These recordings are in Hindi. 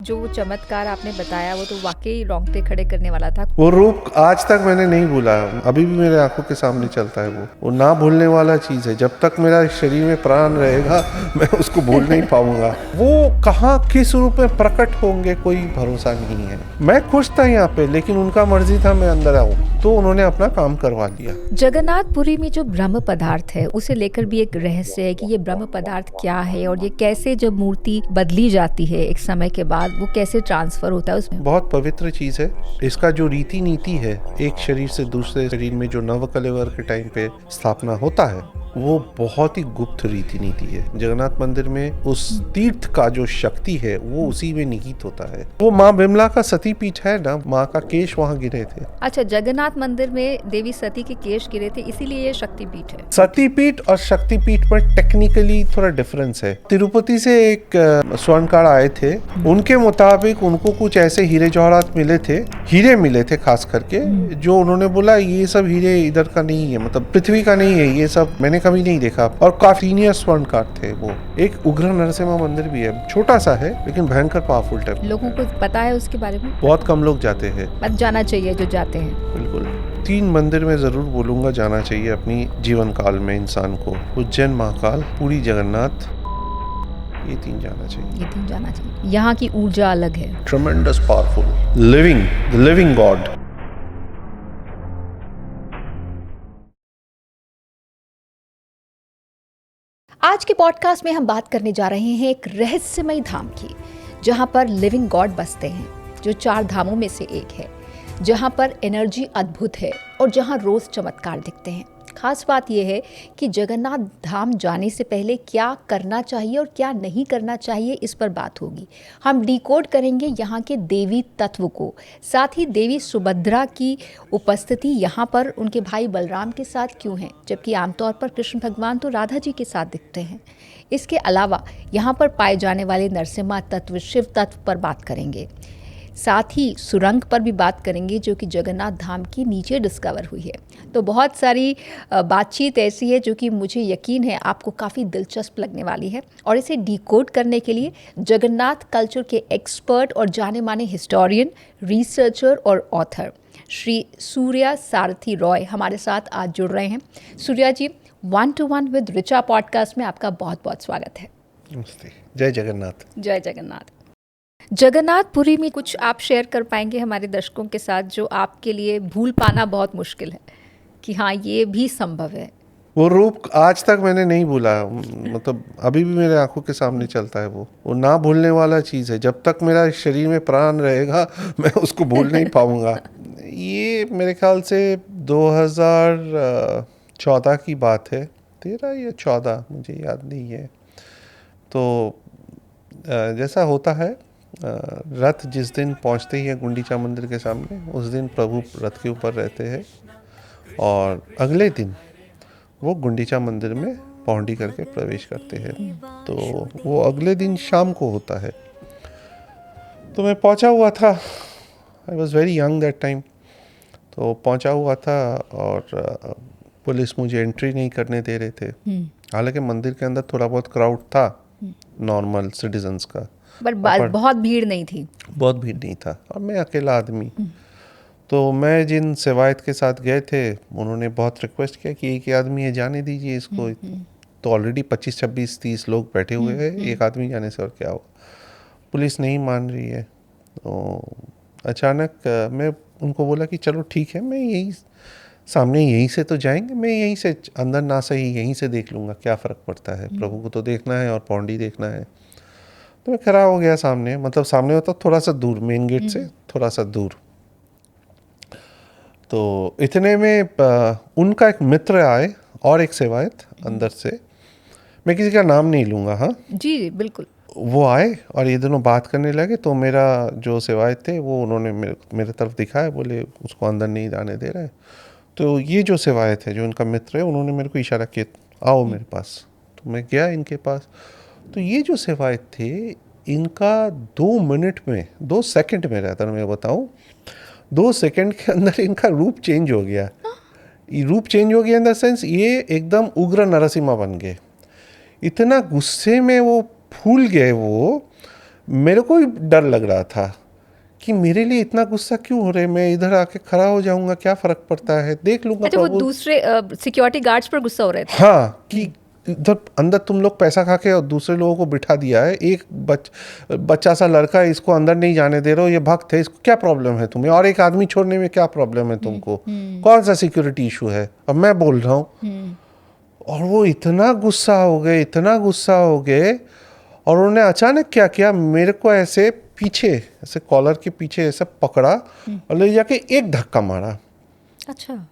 जो चमत्कार आपने बताया वो तो वाकई रोंगटे खड़े करने वाला था। वो रूप आज तक मैंने नहीं भूला, अभी भी मेरे आंखों के सामने चलता है। वो ना भूलने वाला चीज़ है। जब तक मेरा शरीर में प्राण रहेगा मैं उसको भूल नहीं पाऊंगा। वो कहाँ किस रूप में प्रकट होंगे कोई भरोसा नहीं है। मैं खुश था यहाँ पे, लेकिन उनका मर्जी था मैं अंदर आऊँ, तो उन्होंने अपना काम करवा लिया। जगन्नाथपुरी में जो ब्रह्म पदार्थ है उसे लेकर भी एक रहस्य है कि ये ब्रह्म पदार्थ क्या है और ये कैसे जब मूर्ति बदली जाती है एक समय के बाद वो कैसे ट्रांसफर होता है उसमें। बहुत पवित्र चीज़ है। इसका जो रीति नीति है, एक शरीर से दूसरे शरीर में जो नवकलेवर के टाइम पे स्थापना होता है, वो बहुत ही गुप्त रीति नीति है। जगन्नाथ मंदिर में उस तीर्थ का जो शक्ति है वो उसी में निहित होता है। वो माँ बिमला का सती पीठ है ना, माँ का केश वहाँ गिरे थे। अच्छा, जगन्नाथ मंदिर में देवी सती के केश गिरे थे, इसीलिए ये शक्तिपीठ है। सती पीठ और शक्तिपीठ पर टेक्निकली थोड़ा डिफरेंस है। तिरुपति से एक स्वर्णकार आए थे, उनके मुताबिक उनको कुछ ऐसे हीरे जवाहरात मिले थे खास करके, जो उन्होंने बोला ये सब हीरे इधर का नहीं है, मतलब पृथ्वी का नहीं है, ये सब मैंने कभी नहीं देखा। और काफी सीनियर स्वर्णकार थे वो। एक उग्र नरसिम्हा मंदिर भी है, छोटा सा है लेकिन भयंकर पावरफुल टाइप। लोगों को पता है उसके बारे में? बहुत कम लोग जाते हैं। मत जाना चाहिए जो जाते हैं। बिल्कुल। 3 मंदिर में जरूर बोलूंगा जाना चाहिए अपनी जीवन काल में इंसान को। उज्जैन महाकाल, पुरी जगन्नाथ, ये 3 जाना चाहिए। यहाँ की ऊर्जा अलग है। ट्रेमेंडस पावरफुल, लिविंग गॉड। आज के पॉडकास्ट में हम बात करने जा रहे हैं एक रहस्यमय धाम की, जहां पर लिविंग गॉड बसते हैं, जो 4 धामों में से एक है, जहां पर एनर्जी अद्भुत है और जहां रोज चमत्कार दिखते हैं। खास बात यह है कि जगन्नाथ धाम जाने से पहले क्या करना चाहिए और क्या नहीं करना चाहिए, इस पर बात होगी। हम डिकोड करेंगे यहाँ के देवी तत्व को, साथ ही देवी सुभद्रा की उपस्थिति यहाँ पर उनके भाई बलराम के साथ क्यों है, जबकि आमतौर पर कृष्ण भगवान तो राधा जी के साथ दिखते हैं। इसके अलावा यहाँ पर पाए जाने वाले नरसिम्हा तत्व, शिव तत्व पर बात करेंगे। साथ ही सुरंग पर भी बात करेंगे जो कि जगन्नाथ धाम की नीचे डिस्कवर हुई है। तो बहुत सारी बातचीत ऐसी है जो कि मुझे यकीन है आपको काफ़ी दिलचस्प लगने वाली है। और इसे डिकोड करने के लिए जगन्नाथ कल्चर के एक्सपर्ट और जाने माने हिस्टोरियन, रिसर्चर और ऑथर श्री सूर्या सारथी रॉय हमारे साथ आज जुड़ रहे हैं। सूर्या जी, 1 to 1 विद ऋचा पॉडकास्ट में आपका बहुत बहुत स्वागत है। नमस्ते। जय जगन्नाथ। जय जगन्नाथ। जगन्नाथपुरी में कुछ आप शेयर कर पाएंगे हमारे दर्शकों के साथ जो आपके लिए भूल पाना बहुत मुश्किल है, कि हाँ ये भी संभव है? वो रूप आज तक मैंने नहीं भूला, मतलब अभी भी मेरे आंखों के सामने चलता है। वो ना भूलने वाला चीज़ है। जब तक मेरा शरीर में प्राण रहेगा मैं उसको भूल नहीं पाऊंगा। ये मेरे ख्याल से 2014 की बात है, 13 या 14 मुझे याद नहीं है। तो जैसा होता है, रथ जिस दिन पहुंचते ही है गुंडीचा मंदिर के सामने, उस दिन प्रभु रथ के ऊपर रहते हैं और अगले दिन वो गुंडीचा मंदिर में पौंडी करके प्रवेश करते हैं। तो वो अगले दिन शाम को होता है। तो मैं पहुंचा हुआ था, I was very young that time. तो पहुंचा हुआ था और पुलिस मुझे एंट्री नहीं करने दे रहे थे। हालांकि मंदिर के अंदर थोड़ा बहुत क्राउड था, नॉर्मल सिटीजन्स का, पर बहुत भीड़ नहीं थी। बहुत भीड़ नहीं था और मैं अकेला आदमी। तो मैं जिन सेवायत के साथ गए थे उन्होंने बहुत रिक्वेस्ट किया कि एक ही आदमी है, जाने दीजिए इसको। तो ऑलरेडी 25, 26, 30 लोग बैठे हुए हैं, एक आदमी जाने से और क्या होगा। पुलिस नहीं मान रही है। तो अचानक मैं उनको बोला कि चलो ठीक है, मैं यही सामने यहीं से तो जाएंगे, मैं यहीं से अंदर ना सही यहीं से देख लूँगा, क्या फ़र्क पड़ता है, प्रभु को तो देखना है और पौंडी देखना है। तो मैं खड़ा हो गया सामने, मतलब सामने होता थोड़ा सा दूर, मेन गेट से थोड़ा सा दूर। तो इतने में उनका एक मित्र आए और एक सेवायत अंदर से, मैं किसी का नाम नहीं लूँगा, हाँ जी बिल्कुल। वो आए और ये दोनों बात करने लगे। तो मेरा जो सेवायत थे वो उन्होंने मेरे तरफ दिखाया, बोले उसको अंदर नहीं जाने दे रहे। तो ये जो सेवायत है, जो इनका मित्र है, उन्होंने मेरे को इशारा किया आओ मेरे पास। तो मैं गया इनके पास। तो ये जो सेवायत थे, इनका 2 मिनट में, 2 सेकंड में रहता मैं बताऊं, 2 सेकंड के अंदर इनका रूप चेंज हो गया। रूप चेंज हो गया इन द सेंस ये एकदम उग्र नरसिम्हा बन गए। इतना गुस्से में वो फूल गए वो। मेरे को ही डर लग रहा था कि मेरे लिए इतना गुस्सा क्यों हो रहा है, मैं इधर आके खड़ा हो जाऊंगा, क्या फर्क पड़ता है, देख लूंगा अच्छा, वो प्रभु। दूसरे सिक्योरिटी गार्ड्स पर गुस्सा हो रहे थे। हाँ, कि इधर अंदर तुम लोग पैसा खा के और दूसरे लोगों को बिठा दिया है, एक बच्चा सा लड़का है, इसको अंदर नहीं जाने दे रहे हो, ये भक्त है, इसको क्या प्रॉब्लम है तुम्हें, और एक आदमी छोड़ने में क्या प्रॉब्लम है तुमको, कौन सा सिक्योरिटी इशू है, अब मैं बोल रहा हूँ। और वो इतना गुस्सा हो गए, इतना गुस्सा हो गए, और उन्होंने अचानक क्या किया, मेरे को ऐसे पीछे, ऐसे कॉलर के पीछे ऐसे पकड़ा और ले जाके एक धक्का मारा। अच्छा।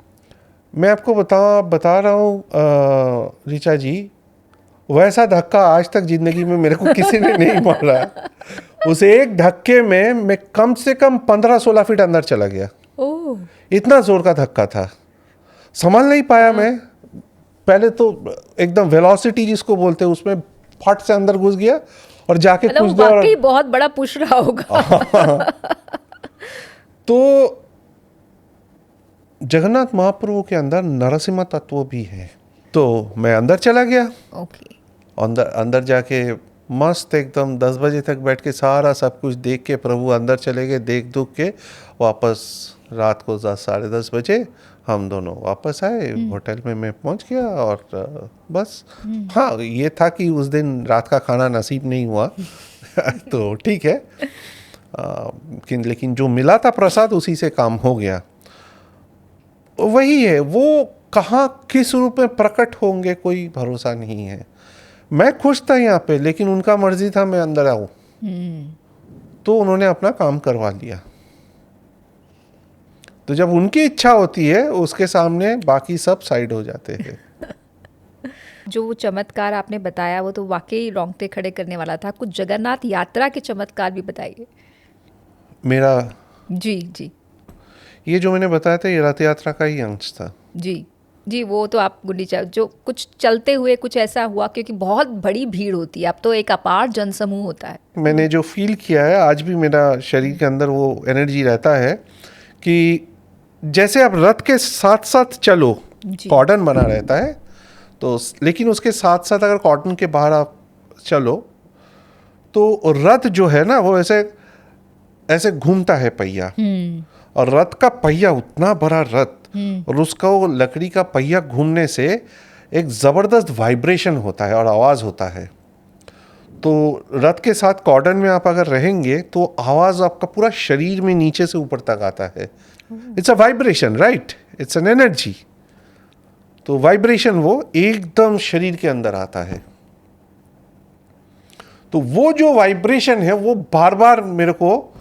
मैं आपको बता रहा हूँ ऋचा जी, वैसा धक्का आज तक जिंदगी में मेरे को किसी ने नहीं मारा। उस एक धक्के में मैं कम से कम 15-16 फीट अंदर चला गया। ओह। इतना जोर का धक्का था, संभल नहीं पाया मैं। पहले तो एकदम वेलोसिटी जिसको बोलते हैं उसमें फट से अंदर घुस गया और जाके मतलब कुछ देर वाकई बहुत बड़ा पुश रहा होगा। तो जगन्नाथ महाप्रभु के अंदर नरसिम्हा तत्व भी है। तो मैं अंदर चला गया। ओके। अंदर जाके मस्त एकदम 10 बजे तक बैठ के सारा सब कुछ देख के प्रभु अंदर चले गए, देख दुख के वापस रात को 10-10:30 बजे हम दोनों वापस आए। होटल में मैं पहुंच गया और बस। हाँ, ये था कि उस दिन रात का खाना नसीब नहीं हुआ तो ठीक है, लेकिन जो मिला था प्रसाद उसी से काम हो गया। वही है, वो कहाँ किस रूप में प्रकट होंगे कोई भरोसा नहीं है। मैं खुश था यहाँ पे, लेकिन उनका मर्जी था मैं अंदर आऊं, तो उन्होंने अपना काम करवा लिया। तो जब उनकी इच्छा होती है उसके सामने बाकी सब साइड हो जाते हैं। जो वो चमत्कार आपने बताया वो तो वाकई रोंगटे खड़े करने वाला था। कुछ जगन्नाथ यात्रा के चमत्कार भी बताइए। मेरा जी जी ये जो मैंने बताया था ये रथ यात्रा का ही अंश था। जी जी, वो तो आप गुंडीचा जो कुछ चलते हुए कुछ ऐसा हुआ, क्योंकि बहुत बड़ी भीड़ होती है, अब तो एक अपार जनसमूह होता है। मैंने जो फील किया है आज भी मेरा शरीर के अंदर वो एनर्जी रहता है कि जैसे आप रथ के साथ साथ चलो, कॉर्डन बना रहता है तो, लेकिन उसके साथ साथ अगर कॉर्डन के बाहर आप चलो तो रथ जो है ना वो ऐसे ऐसे घूमता है पहिया, और रथ का पहिया उतना बड़ा रथ, और उसका वो लकड़ी का पहिया घूमने से एक ज़बरदस्त वाइब्रेशन होता है और आवाज़ होता है। तो रथ के साथ कॉर्डन में आप अगर रहेंगे तो आवाज़ आपका पूरा शरीर में नीचे से ऊपर तक आता है। It's a vibration, right, it's an energy. तो वाइब्रेशन वो एकदम शरीर के अंदर आता है। तो वो जो वाइब्रेशन है वो बार बार मेरे को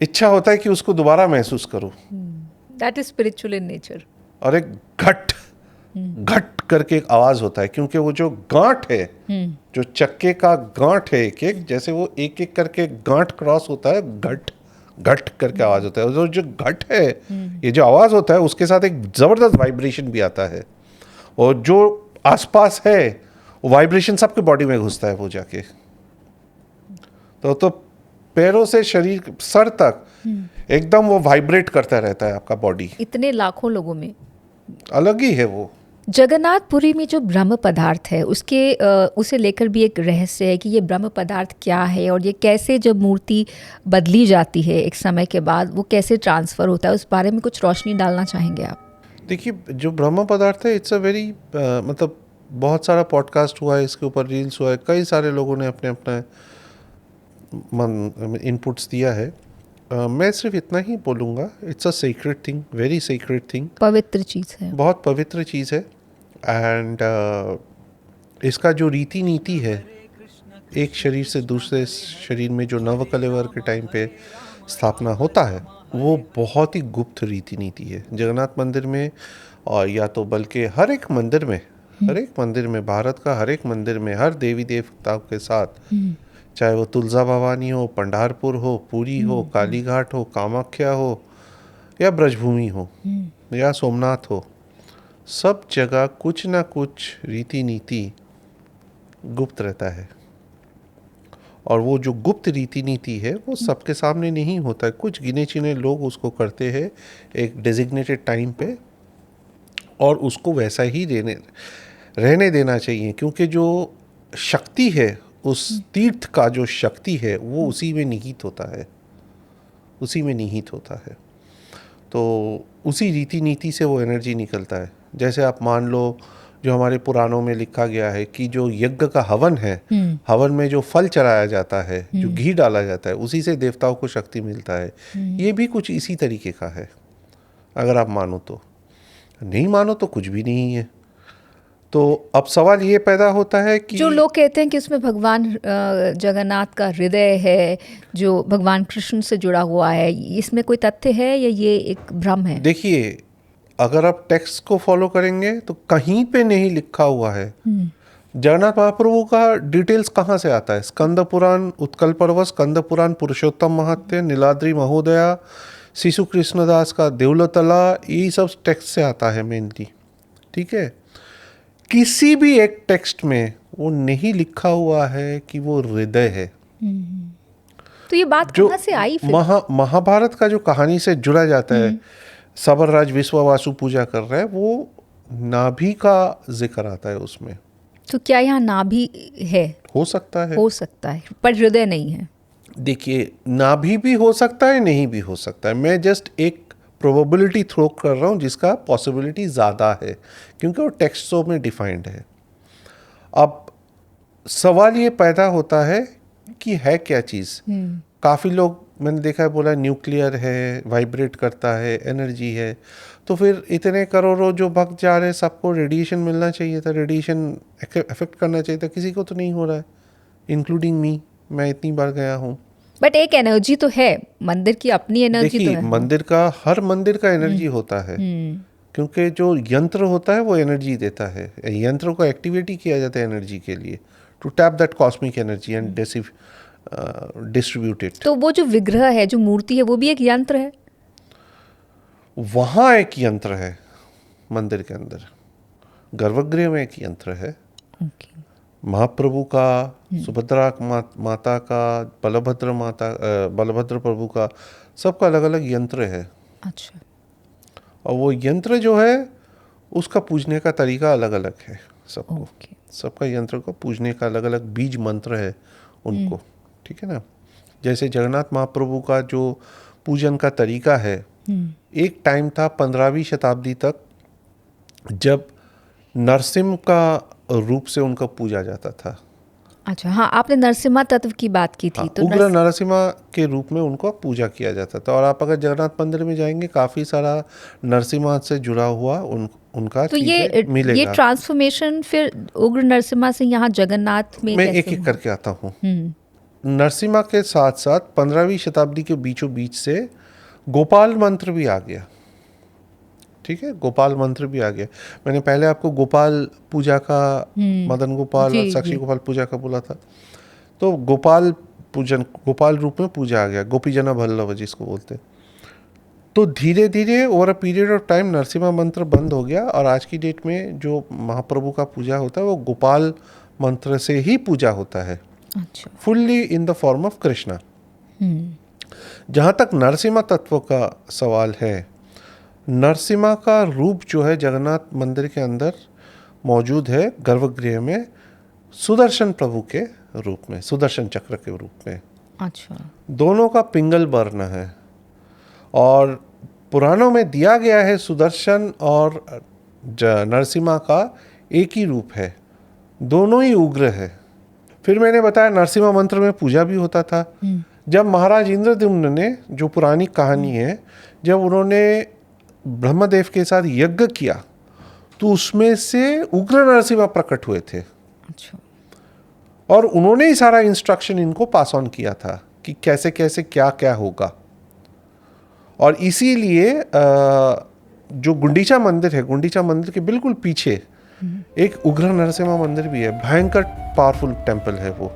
इच्छा होता है कि उसको दोबारा महसूस करूं। That is spiritual in nature. और एक घट घट करके एक आवाज होता है, क्योंकि वो जो गांठ है, जो चक्के का गांठ है एक एक, जैसे वो एक एक करके गांठ क्रॉस होता है, घट घट करके आवाज होता है। और जो घट है, ये जो आवाज होता है उसके साथ एक जबरदस्त वाइब्रेशन भी आता है, और जो आसपास है वो वाइब्रेशन सबके बॉडी में घुसता है वो जाके। तो पैरों से शरीर सर तक एकदम वो वाइब्रेट करता रहता है आपका बॉडी। इतने लाखों लोगों में अलग ही है वो। जगन्नाथपुरी में जो ब्रह्म पदार्थ है उसे लेकर भी एक रहस्य है कि ये ब्रह्म पदार्थ क्या है, और ये कैसे जब मूर्ति बदली जाती है एक समय के बाद वो कैसे ट्रांसफ़र होता है, उस बारे में कुछ रोशनी डालना चाहेंगे आप? देखिए, जो ब्रह्म पदार्थ है इट्स अ वेरी मतलब बहुत सारा पॉडकास्ट हुआ है इसके ऊपर, रील्स हुआ है, कई सारे लोगों ने अपने अपने इनपुट्स दिया है। मैं सिर्फ इतना ही बोलूँगा, it's a secret thing, very secret thing, पवित्र चीज़ है, बहुत पवित्र चीज़ है। एंड इसका जो रीति नीति है, एक शरीर से दूसरे शरीर में जो नव कलेवर के टाइम पे स्थापना होता है, वो बहुत ही गुप्त रीति नीति है जगन्नाथ मंदिर में। और या तो बल्कि हर एक मंदिर में, भारत का हर एक मंदिर में, हर देवी देवताओं के साथ, चाहे वो तुलजा भवानी हो, पंढरपुर हो, पुरी हो, कालीघाट हो, कामाख्या हो, या ब्रजभूमि हो, या सोमनाथ हो, सब जगह कुछ ना कुछ रीति नीति गुप्त रहता है। और वो जो गुप्त रीति नीति है वो सबके सामने नहीं होता है, कुछ गिने चुने लोग उसको करते हैं एक डेजिग्नेटेड टाइम पे, और उसको वैसा ही रहने देना चाहिए, क्योंकि जो शक्ति है उस तीर्थ का जो शक्ति है वो उसी में निहित होता है, उसी में निहित होता है। तो उसी रीति नीति से वो एनर्जी निकलता है। जैसे आप मान लो, जो हमारे पुराणों में लिखा गया है कि जो यज्ञ का हवन है, हवन में जो फल चढ़ाया जाता है, जो घी डाला जाता है, उसी से देवताओं को शक्ति मिलता है। ये भी कुछ इसी तरीके का है, अगर आप मानो तो। नहीं मानो तो कुछ भी नहीं है। तो अब सवाल ये पैदा होता है कि जो लोग कहते हैं कि उसमें भगवान जगन्नाथ का हृदय है जो भगवान कृष्ण से जुड़ा हुआ है, इसमें कोई तथ्य है या ये एक भ्रम है? देखिए, अगर आप टेक्स्ट को फॉलो करेंगे तो कहीं पे नहीं लिखा हुआ है। जगन्नाथ महाप्रभु का डिटेल्स कहाँ से आता है? स्कंद पुराण, उत्कल पर्व, स्कंद पुराण, पुरुषोत्तम महत्य, नीलाद्रि महोदया, शिशु कृष्णदास का देवलतला, ये सब टेक्स्ट से आता है मेनली। ठीक है, किसी भी एक टेक्स्ट में वो नहीं लिखा हुआ है कि वो हृदय है। तो ये बात जो कहाँ से आई फिर? महाभारत का जो कहानी से जुड़ा जाता है, सबरराज विश्ववासु पूजा कर रहे हैं, वो नाभि का जिक्र आता है उसमें। तो क्या यहाँ नाभि है? हो सकता है, हो सकता है, पर हृदय नहीं है। देखिए, नाभि भी हो सकता है, नहीं भी हो सकता है। मैं जस्ट एक प्रोबेबिलिटी थ्रो कर रहा हूँ जिसका पॉसिबिलिटी ज़्यादा है, क्योंकि वो टेक्स्टों में डिफाइंड है। अब सवाल ये पैदा होता है कि है क्या चीज़। काफ़ी लोग मैंने देखा है बोला न्यूक्लियर है, वाइब्रेट करता है, एनर्जी है। तो फिर इतने करोड़ों जो भक्त जा रहे हैं, सबको रेडिएशन मिलना चाहिए था, रेडिएशन अफेक्ट करना चाहिए था। किसी को तो नहीं हो रहा है, इंक्लूडिंग मी। मैं इतनी बार गया हूँ। बट एक एनर्जी तो है, मंदिर की अपनी एनर्जी तो देखिए, है। मंदिर का, हर मंदिर का एनर्जी होता है, क्योंकि जो यंत्र होता है वो एनर्जी देता है। यंत्र को एक्टिवेट ही किया जाता है एनर्जी के लिए, to tap that cosmic energy and distribute it. तो वो जो विग्रह है, जो मूर्ति है, वो भी एक यंत्र है। वहाँ एक यंत्र है मंदिर के अंदर, गर्भगृह में एक यंत्र है। महाप्रभु का, सुभद्रा माता का, बलभद्र प्रभु का, सबका अलग अलग यंत्र है। अच्छा। और वो यंत्र जो है उसका पूजने का तरीका अलग अलग है सबको। सबका यंत्र को पूजने का अलग अलग बीज मंत्र है उनको। ठीक है ना। जैसे जगन्नाथ महाप्रभु का जो पूजन का तरीका है, एक टाइम था 15वीं शताब्दी तक जब नरसिम्हा का रूप से उनका पूजा जाता था। अच्छा, हाँ, आपने नरसिम्हा तत्व की बात की थी। हाँ, तो उग्र नरसिम्हा के रूप में उनको पूजा किया जाता था। और आप अगर जगन्नाथ मंदिर में जाएंगे, काफ़ी सारा नरसिम्हा से जुड़ा हुआ उनका तो चीज़ें मिलेगा। ये ट्रांसफॉर्मेशन फिर उग्र नरसिम्हा से यहाँ जगन्नाथ में मैं कैसे एक एक करके आता हूँ। नरसिम्हा के साथ साथ 15वीं शताब्दी के बीचों बीच से गोपाल मंत्र भी आ गया। ठीक है, गोपाल मंत्र भी आ गया। मैंने पहले आपको गोपाल पूजा का, मदन गोपाल और साक्षी गोपाल पूजा का बोला था। तो गोपाल पूजन, गोपाल रूप में पूजा आ गया, गोपी जना भल्लव जिसको बोलते। तो धीरे धीरे over a period of time Narasimha मंत्र बंद हो गया, और आज की डेट में जो महाप्रभु का पूजा होता है वो गोपाल मंत्र से ही पूजा होता है। अच्छा। Fully in the form of Krishna. जहाँ तक नरसिम्हा तत्व का सवाल है, नरसिम्हा का रूप जो है जगन्नाथ मंदिर के अंदर मौजूद है गर्भगृह में, सुदर्शन प्रभु के रूप में, सुदर्शन चक्र के रूप में। अच्छा। दोनों का पिंगल वर्ण है, और पुराणों में दिया गया है सुदर्शन और नरसिम्हा का एक ही रूप है, दोनों ही उग्र है। फिर मैंने बताया नरसिम्हा मंत्र में पूजा भी होता था। जब महाराज इंद्रद्युम्न ने, जो पुरानी कहानी है, जब उन्होंने ब्रह्मदेव के साथ यज्ञ किया तो उसमें से उग्र नरसिम्हा प्रकट हुए थे। अच्छा। और उन्होंने ही सारा इंस्ट्रक्शन इनको पास ऑन किया था कि कैसे कैसे क्या क्या होगा। और इसीलिए जो गुंडीचा मंदिर है, गुंडीचा मंदिर के बिल्कुल पीछे एक उग्र नरसिम्हा मंदिर भी है। भयंकर पावरफुल टेम्पल है वो,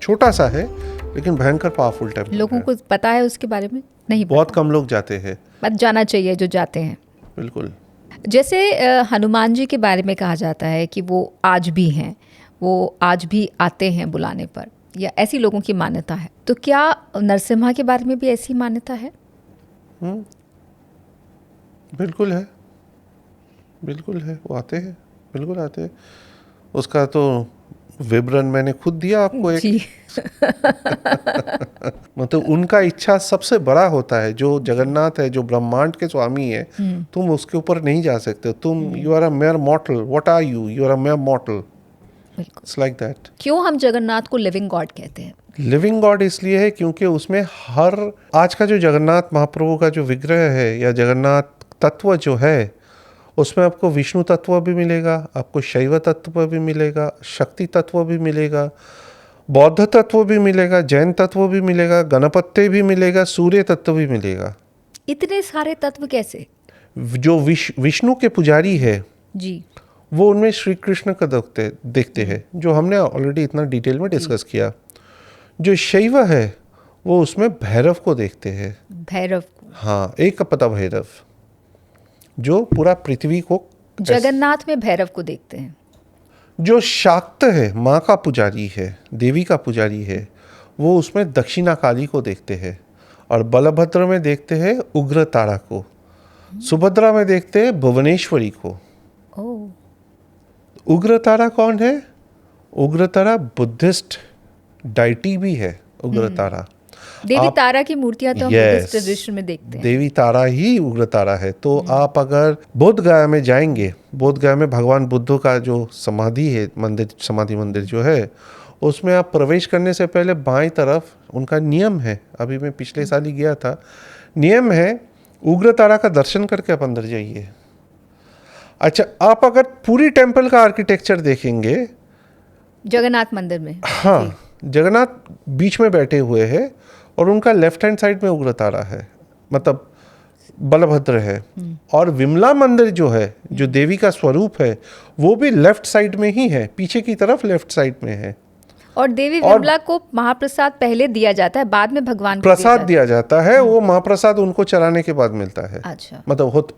छोटा सा है लेकिन भयंकर पावरफुल टेम्पल। लोगों को पता है उसके बारे में? नहीं, बहुत कम लोग जाते हैं। बट जाना चाहिए जो जाते हैं। बिल्कुल। जैसे हनुमान जी के बारे में कहा जाता है कि वो आज भी हैं, वो आज भी आते हैं बुलाने पर, या ऐसी लोगों की मान्यता है। तो क्या नरसिम्हा के बारे में भी ऐसी मान्यता है? बिल्कुल है, बिल्कुल है, वो आते हैं, बिल्कुल आते हैं। उसका तो विवरण मैंने खुद दिया आपको एक। जी। मतलब उनका इच्छा सबसे बड़ा होता है। जो जगन्नाथ है, जो ब्रह्मांड के स्वामी है, तुम उसके ऊपर नहीं जा सकते। तुम you are a mere mortal. What are you? You are a mere mortal. बिल्कुल। It's like that. क्यों हम जगन्नाथ को लिविंग गॉड कहते हैं? लिविंग गॉड इसलिए है क्योंकि उसमें हर आज का जो जगन्नाथ महाप्रभु का जो विग्रह है या जगन्नाथ तत्व जो है, उसमें आपको विष्णु तत्व भी मिलेगा, आपको शैव तत्व भी मिलेगा, शक्ति तत्व भी मिलेगा, बौद्ध तत्व भी मिलेगा, जैन तत्व भी मिलेगा, गणपत्य भी मिलेगा, सूर्य तत्व भी मिलेगा। इतने सारे तत्व कैसे? जो विष्णु के पुजारी है जी। वो उनमें श्री कृष्ण का देखते हैं, जो हमने ऑलरेडी इतना डिटेल में डिस्कस किया। जो शैव है वो उसमें भैरव को देखते हैं। भैरव को? हाँ, एक पता भैरव जो पूरा पृथ्वी को। जगन्नाथ में भैरव को देखते हैं। जो शाक्त है, माँ का पुजारी है, देवी का पुजारी है, वो उसमें दक्षिणा काली को देखते हैं। और बलभद्र में देखते हैं उग्र तारा को। सुभद्रा में देखते हैं भुवनेश्वरी को। उग्र तारा कौन है? उग्र तारा बुद्धिस्ट डाइटी भी है। उग्र तारा देवी तारा की मूर्तियां तो हम बुद्धिस्ट ट्रेडिशन में देखते हैं। देवी तारा ही उग्र तारा है। तो आप अगर बोध गया में जाएंगे, बोध गया में भगवान बुद्ध का जो समाधि है, मंदिर, समाधि मंदिर जो है, उसमें आप प्रवेश करने से पहले बाएं तरफ उनका नियम है, अभी मैं पिछले साल ही गया था, नियम है उग्र तारा का दर्शन करके आप अंदर जाइए। अच्छा, आप अगर पूरी टेम्पल का आर्किटेक्चर देखेंगे जगन्नाथ मंदिर में, हाँ, जगन्नाथ बीच में बैठे हुए हैं और उनका लेफ्ट हैंड साइड में उग्र तारा है, मतलब बलभद्र है। और विमला मंदिर जो है, जो देवी का स्वरूप है, वो भी लेफ्ट साइड में ही है, पीछे की तरफ लेफ्ट साइड में है। और देवी विमला को महाप्रसाद पहले दिया जाता है, बाद में भगवान को प्रसाद दिया जाता है। वो महाप्रसाद उनको चढ़ाने के बाद मिलता है। अच्छा, मतलब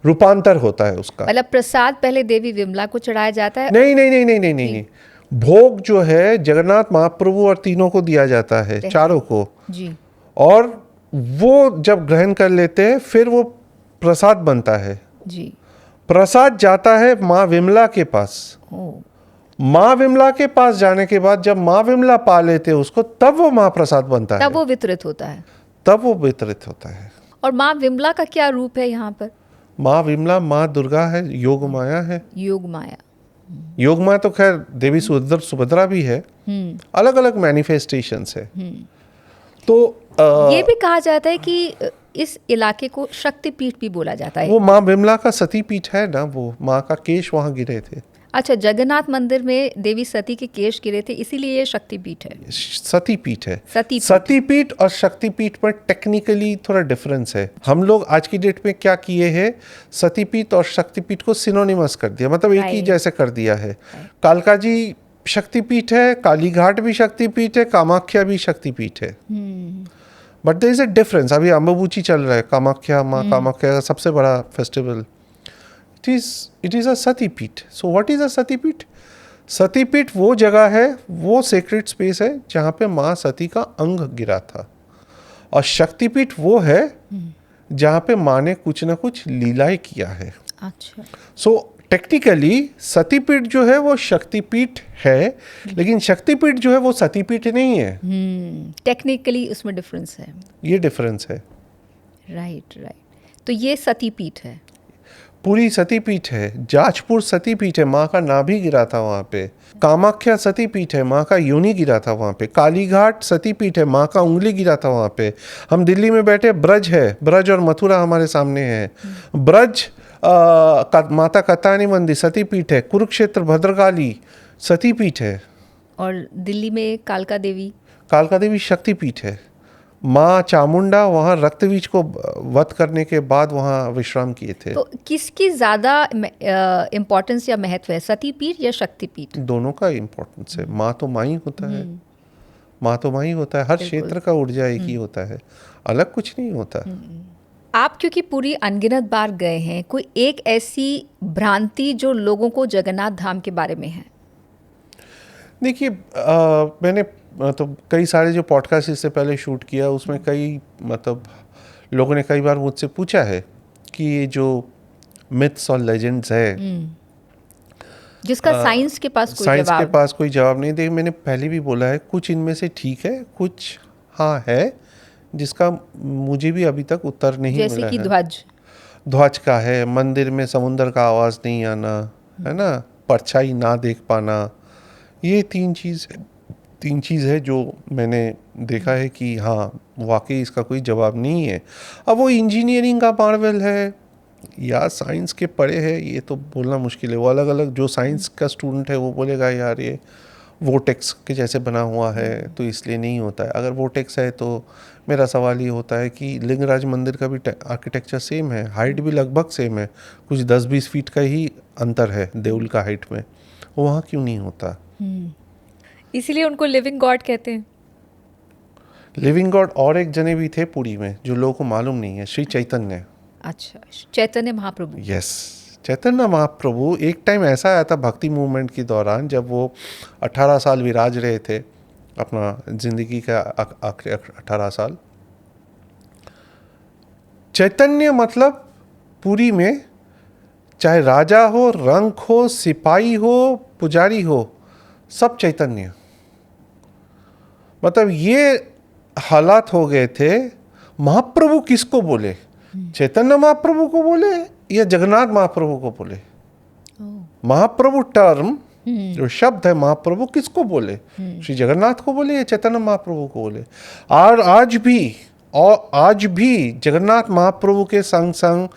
रूपांतर होता है उसका। मतलब प्रसाद पहले देवी विमला को चढ़ाया जाता है? नहीं नहीं नहीं नहीं नहीं नहीं, भोग जो है जगन्नाथ महाप्रभु और तीनों को दिया जाता है, चारों को जी। और वो जब ग्रहण कर लेते हैं फिर वो प्रसाद बनता है जी। प्रसाद जाता है माँ विमला के पास। माँ विमला के पास जाने के बाद जब माँ विमला पा लेते हैं उसको, तब वो महाप्रसाद बनता है, तब वो वितरित होता है। तब वो वितरित होता है। और माँ विमला का क्या रूप है यहाँ पर? माँ विमला माँ दुर्गा है, योग माया है। योग माया। योग माया तो खैर देवी सुभद्रा भी है, अलग अलग मैनिफेस्टेशंस है। तो ये भी कहा जाता है कि इस इलाके को शक्तिपीठ भी बोला जाता है। वो माँ विमला का सती पीठ है ना, वो माँ का केश वहाँ गिरे थे। अच्छा, जगन्नाथ मंदिर में देवी सती के केश गिरे थे, इसीलिए ये शक्तिपीठ है। सती पीठ है। सतीपीठ। सतीपीठ और शक्तिपीठ पर टेक्निकली थोड़ा डिफरेंस है। हम लोग आज की डेट में क्या किए हैं, सतीपीठ और शक्तिपीठ को सिनोनिमस कर दिया, मतलब एक ही जैसे कर दिया है। कालका जी शक्तिपीठ है, काली घाट भी शक्तिपीठ है, कामाख्या भी शक्तिपीठ है। But there is a difference. अभी अम्बुबाची चल रहा है, कामाख्या माँ कामाख्या का सबसे बड़ा फेस्टिवल। It is a सती पीठ। So what is a सती पीठ? सती पीठ वो जगह है, वो सेक्रेट स्पेस है जहाँ पे माँ सती का अंग गिरा था। और शक्तिपीठ वो है जहाँ पे माँ ने कुछ ना कुछ लीलाएं किया है। अच्छा। सो टेक्निकली सतीपीठ जो है वो शक्तिपीठ है, लेकिन शक्तिपीठ जो है वो सतीपीठ नहीं है। टेक्निकली उसमें डिफरेंस है। ये डिफरेंस है। राइट। तो ये सतीपीठ है, पूरी सतीपीठ है। जाजपुर सतीपीठ है, माँ का नाभि गिरा था वहाँ पे। कामाख्या सतीपीठ है, माँ का योनि गिरा था वहाँ पे। कालीघाट सतीपीठ है, माँ का उंगली गिरा था वहाँ पे। हम दिल्ली में बैठे, ब्रज है, ब्रज और मथुरा हमारे सामने है। ब्रज माता कत्यायनी मंदिर सतीपीठ है। कुरुक्षेत्र भद्रकाली सतीपीठ है। और दिल्ली में कालका देवी शक्तिपीठ है। माँ चामुंडा वहाँ रक्तबीज को वध करने के बाद वहाँ विश्राम किए थे। तो किसकी ज़्यादा इम्पोर्टेंस या महत्व है, सतीपीठ या शक्तिपीठ? दोनों का इम्पोर्टेंस है। माँ तो माँ ही होता है, माँ तो माँ ही होता है। हर क्षेत्र का ऊर्जा एक ही होता है, अलग कुछ नहीं होता। आप क्योंकि पूरी अनगिनत बार गए हैं, कोई एक ऐसी भ्रांति जो लोगों को जगन्नाथ धाम के बारे में है? देखिए, मैंने मतलब कई सारे जो पॉडकास्ट इससे पहले शूट किया, उसमें कई मतलब लोगों ने कई बार मुझसे पूछा है कि ये जो मिथ्स और लेजेंड्स है, जिसका साइंस के पास कोई साइंस जवाब के पास कोई जवाब नहीं। देख, मैंने पहले भी बोला है, कुछ इनमें से ठीक है, कुछ हाँ है जिसका मुझे भी अभी तक उत्तर नहीं जैसे मिला कि है। ध्वज का है, मंदिर में समुंदर का आवाज़ नहीं आना, है ना, परछाई ना देख पाना, ये तीन चीज़ है जो मैंने देखा है कि हाँ वाकई इसका कोई जवाब नहीं है। अब वो इंजीनियरिंग का मार्वल है या साइंस के पढ़े है, ये तो बोलना मुश्किल है। वो अलग अलग, जो साइंस का स्टूडेंट है वो बोलेगा यार ये वोटेक्स के जैसे बना हुआ है तो इसलिए नहीं होता है। अगर वोटेक्स है तो मेरा सवाल ये होता है कि लिंगराज मंदिर का भी आर्किटेक्चर सेम है, हाइट भी लगभग सेम है, कुछ 10-20 फीट का ही अंतर है देउल का हाइट में, वहाँ क्यों नहीं होता? इसीलिए उनको लिविंग गॉड कहते हैं। लिविंग गॉड और एक जने भी थे पुरी में जो लोगों को मालूम नहीं है, श्री चैतन्य। अच्छा, चैतन्य महाप्रभु। यस, चैतन्य महाप्रभु एक टाइम ऐसा आया था भक्ति मूवमेंट के दौरान, जब वो 18 साल विराज रहे थे, अपना जिंदगी का आखिरी 18 साल। चैतन्य मतलब पुरी में चाहे राजा हो, रंक हो, सिपाही हो, पुजारी हो, सब चैतन्य। मतलब ये हालात हो गए थे। महाप्रभु किसको बोले? चैतन्य महाप्रभु को बोले या जगन्नाथ महाप्रभु को बोले? महाप्रभु टर्म जो शब्द है महाप्रभु किसको बोले? श्री जगन्नाथ को बोले या चैतन्य महाप्रभु को बोले? और आज भी जगन्नाथ महाप्रभु के संग संग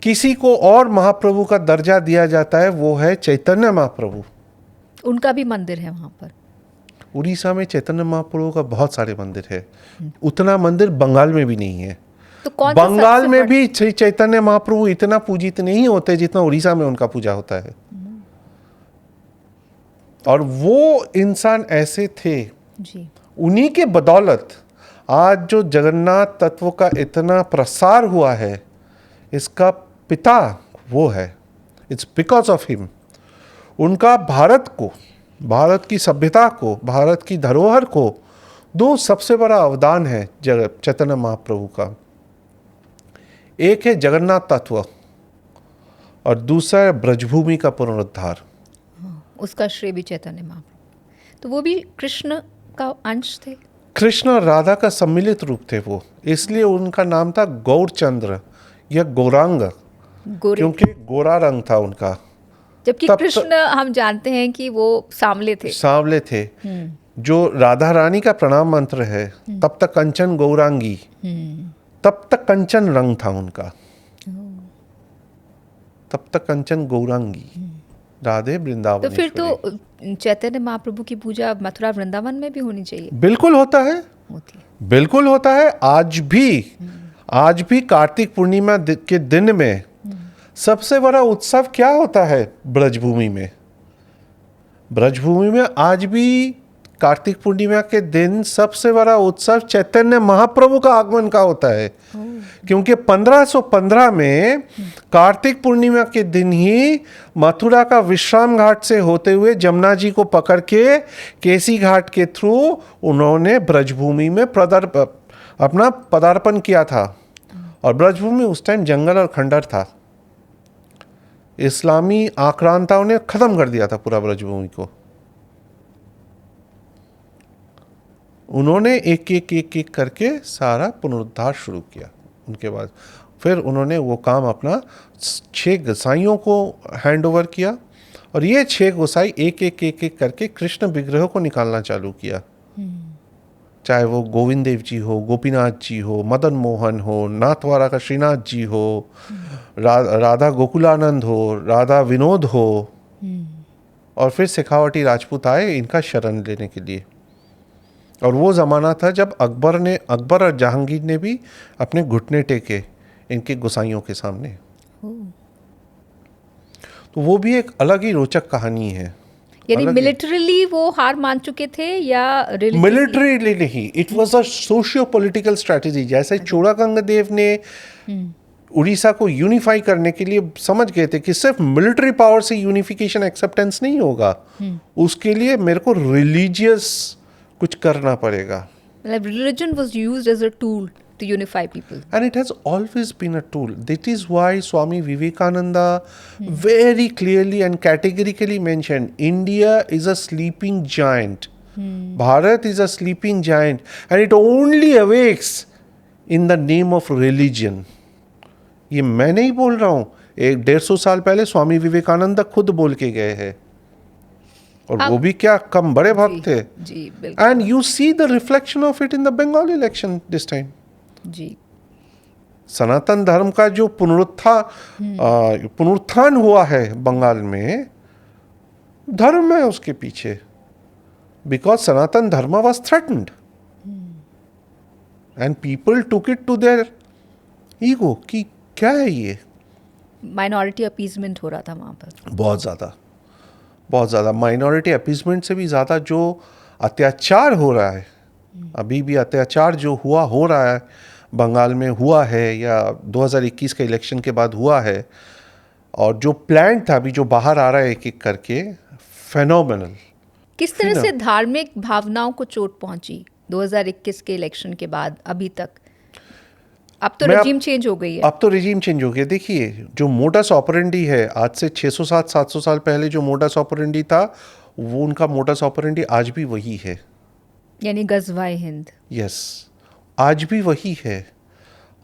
किसी को और महाप्रभु का दर्जा दिया जाता है, वो है चैतन्य महाप्रभु। उनका भी मंदिर है वहाँ पर। उड़ीसा में चैतन्य महाप्रभु का बहुत सारे मंदिर है, उतना मंदिर बंगाल में भी नहीं है। तो कौन सा बंगाल में भी श्री चैतन्य महाप्रभु इतना पूजित नहीं होते जितना उड़ीसा में उनका पूजा होता है। और वो इंसान ऐसे थे जी, उन्हीं के बदौलत आज जो जगन्नाथ तत्व का इतना प्रसार हुआ है, इसका पिता वो है। It's because of him. उनका भारत को, भारत की सभ्यता को, भारत की धरोहर को दो सबसे बड़ा अवदान है चैतन्य महाप्रभु का। एक है जगन्नाथ तत्व और दूसरा है ब्रजभूमि का पुनरुद्धार। उसका श्रेय भी चैतन्य महाप्रभु। तो वो भी कृष्ण का अंश थे। कृष्ण और राधा का सम्मिलित रूप थे वो, इसलिए उनका नाम था गौरचंद्र या गौरांग, क्योंकि गोरा रंग था उनका। जबकि कृष्ण हम जानते हैं कि वो सांवले थे। जो राधा रानी का प्रणाम मंत्र है, तब तक कंचन गौरांगी, तब तक कंचन रंग था उनका, तब तक कंचन गौरांगी, राधे वृंदावन। तो फिर तो चैतन्य महाप्रभु की पूजा मथुरा वृंदावन में भी होनी चाहिए। बिल्कुल होता है, बिल्कुल होता है। आज भी कार्तिक पूर्णिमा के दिन में सबसे बड़ा उत्सव क्या होता है? ब्रजभूमि में। ब्रजभूमि में आज भी कार्तिक पूर्णिमा के दिन सबसे बड़ा उत्सव चैतन्य महाप्रभु का आगमन का होता है, क्योंकि 1515 में कार्तिक पूर्णिमा के दिन ही मथुरा का विश्राम घाट से होते हुए जमुना जी को पकड़ के केसी घाट के थ्रू उन्होंने ब्रजभूमि में अपना पदार्पण किया था। और ब्रजभूमि उस टाइम जंगल और खंडर था। इस्लामी आक्रांताओं ने खत्म कर दिया था पूरा ब्रजभूमि को। उन्होंने एक करके सारा पुनरुद्धार शुरू किया। उनके बाद फिर उन्होंने वो काम अपना 6 गोसाइयों को हैंड ओवर किया, और ये 6 गोसाई एक करके कृष्ण विग्रह को निकालना चालू किया। चाहे वो गोविंद देव जी हो, गोपीनाथ जी हो, मदन मोहन हो, नाथद्वारा का श्रीनाथ जी हो, राधा गोकुलानंद हो, राधा विनोद हो, और फिर शेखावटी राजपूत आए इनका शरण लेने के लिए। और वो ज़माना था जब अकबर और जहांगीर ने भी अपने घुटने टेके इनके गोसाइयों के सामने। तो वो भी एक अलग ही रोचक कहानी है। यानी मिलिटरीली वो हार मान चुके थे या मिलिटरीली नहीं, it was a socio political strategy. जैसे चोड़ागंग देव ने उड़ीसा को यूनिफाई करने के लिए समझ गए थे कि सिर्फ मिलिट्री पावर से यूनिफिकेशन एक्सेप्टेंस नहीं होगा, उसके लिए मेरे को रिलीजियस कुछ करना पड़ेगा। मतलब religion was used as a tool. to unify people. And it has always been a tool. That is why Swami Vivekananda very clearly and categorically mentioned, India is a sleeping giant. Bharat is a sleeping giant, and it only awakes in the name of religion. ये मैं नहीं बोल रहा हूँ, 150 साल पहले स्वामी विवेकानंद खुद बोल के गए हैं, और वो भी क्या कम बड़े भक्त थे. जी बिल्कुल. And you see the reflection of it in the Bengal election this time. जी. सनातन धर्म का जो पुनरुत्थान हुआ है बंगाल में, धर्म है उसके पीछे, because Sanatan Dharma was threatened and people took it to their ego कि क्या है ये. माइनॉरिटी अपीजमेंट हो रहा था वहाँ पर. बहुत ज़्यादा माइनॉरिटी अपीजमेंट से भी ज़्यादा जो अत्याचार हो रहा है, अभी भी अत्याचार जो हो रहा है बंगाल में, हुआ है या 2021 के इलेक्शन के बाद हुआ है, और जो प्लान था अभी जो बाहर आ रहा है एक एक करके, फेनोमेनल. किस तरह से धार्मिक भावनाओं को चोट पहुंची 2021 के इलेक्शन के बाद अभी तक? अब तो रेजिम चेंज हो गई है. अब तो रेजिम चेंज हो गया. देखिए जो मोडस ऑपरेंडी है, आज से 600-700 साल पहले जो मोडस ऑपरेंडी था, वो उनका मोडस ऑपरेंडी आज भी वही है. यानी गज़वाए हिंद. यस, आज भी वही है.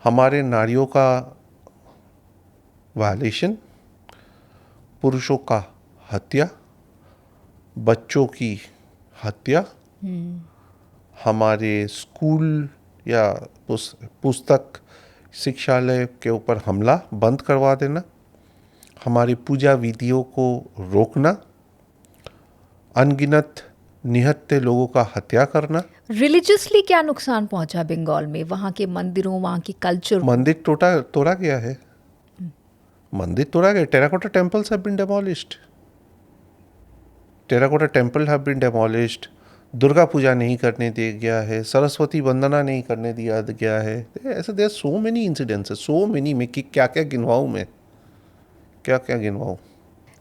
हमारे नारियों का वायलेशन, पुरुषों का हत्या, बच्चों की हत्या, हमारे स्कूल या पुस्तक शिक्षालय के ऊपर हमला बंद करवा देना, हमारी पूजा विधियों को रोकना, अनगिनत निहत्थे लोगों का हत्या करना. रिलीजियसली क्या नुकसान पहुंचा बंगाल में? वहाँ के मंदिरों, वहाँ की कल्चर. मंदिर तोड़ा गया है. मंदिर तोड़ा गया. Terracotta temples have been demolished. Terracotta temple have been demolished. Durga Puja नहीं करने दिया गया है. सरस्वती वंदना नहीं करने दिया गया है. ऐसे there so many incidents, so many. मैं कि क्या क्या गिनवाऊँ मैं, क्या क्या गिनवाऊँ.